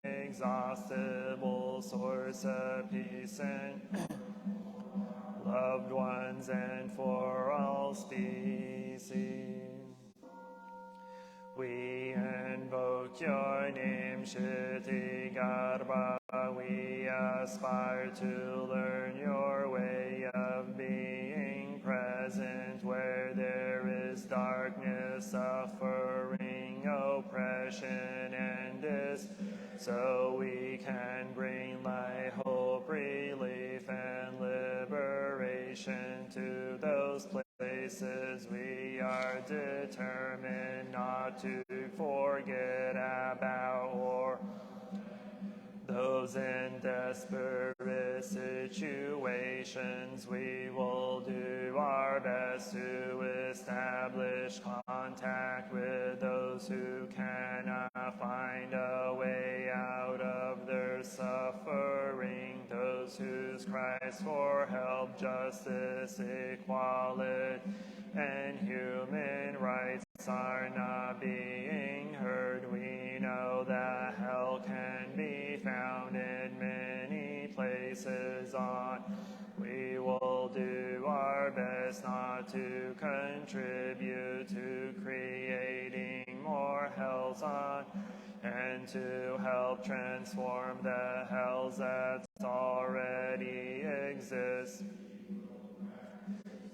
inexhaustible source of peace and loved ones and for all species. We invoke your name, Kshitigarbha. We aspire to learn your way of being present where there is darkness, suffering, oppression, and so we can bring light, hope, relief, and liberation to those places. We are determined not to forget about or those in desperate situations. We will do our best to establish contact with those who cannot find a way out of their suffering, those whose cries for help, justice, equality, and human rights are not being heard. We know that hell can be found in many places on. We will do our best not to contribute to creating more hells on, and to help transform the hells that already exist,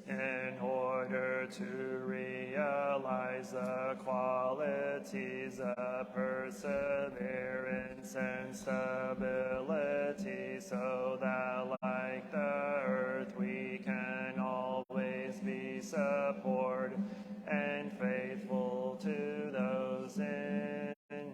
in order to realize the qualities of perseverance and stability, so that like the earth we can always be supported and faithful to those in need.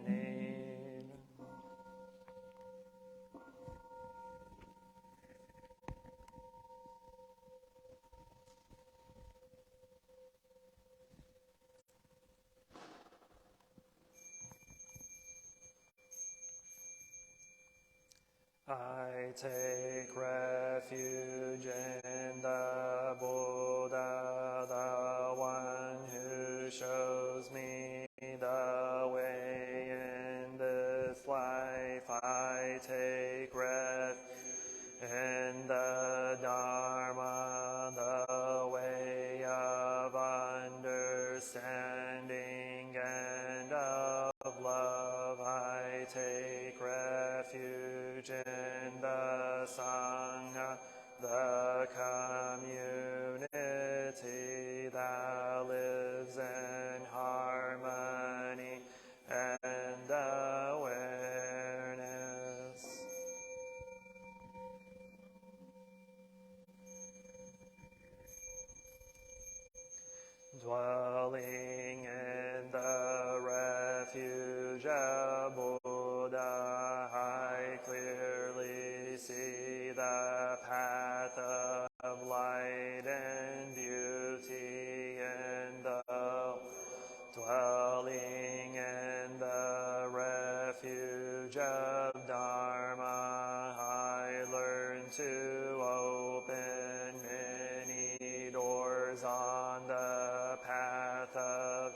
I take refuge in the Buddha, the one who shows me the way in this life. I take refuge in the Dharma, the way of understanding and of love. I take refuge in the Sangha, the community that lives in harmony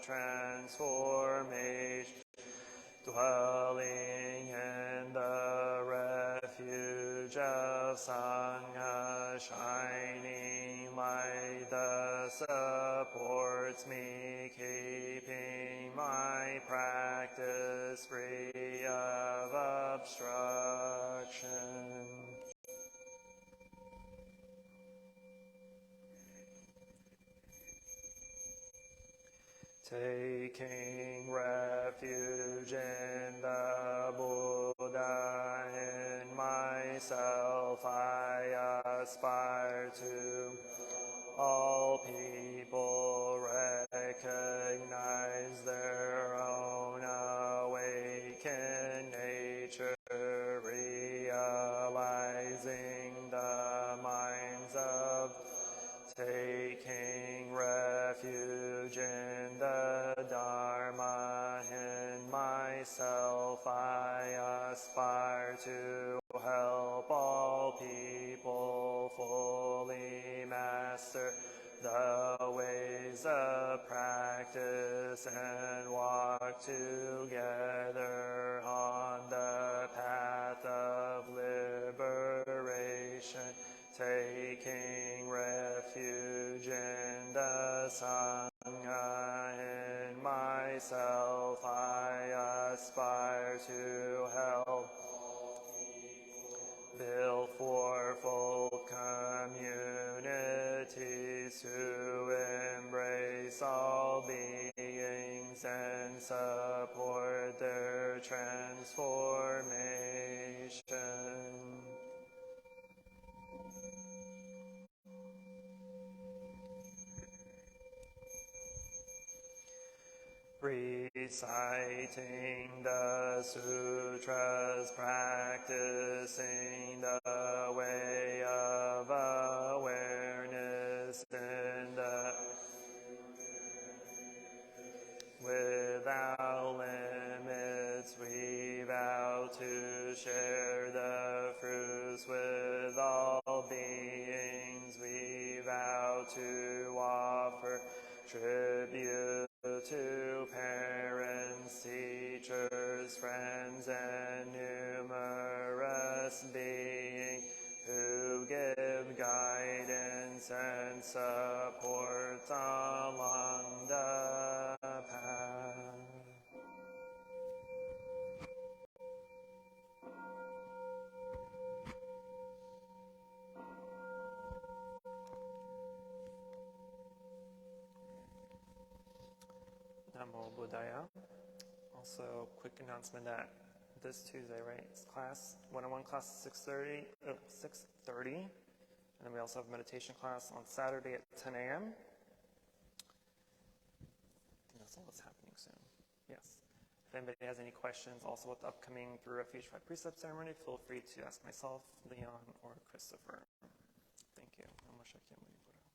transformation, dwelling in the refuge of Sangha, shining light that supports me, keeping my practice free of obstruction. Taking refuge in the Buddha, in myself I aspire to. All people recognize their own awakened nature, realizing the minds of taking refuge in the Dharma. In myself I aspire to help all people fully master the ways of practice and walk together on the path of liberation, taking refuge in the Sangha. In myself I aspire to help build fourfold communities to embrace all beings and support their transformation. Reciting the sutras, practicing the way of awareness in the without limits, we vow to share the fruits with all beings. We vow to offer tribute to parents, teachers, friends, and numerous beings who give guidance and support along the path. Namo Buddhaya. Also, quick announcement that this Tuesday, right, it's class, one-on-one class at 6:30, and then we also have a meditation class on Saturday at 10 a.m. I think that's all that's happening soon. Yes. If anybody has any questions also with the upcoming Through Refuge 5 Precept ceremony, feel free to ask myself, Leon, or Christopher. Thank you. Namo Shakyamuni Buddha.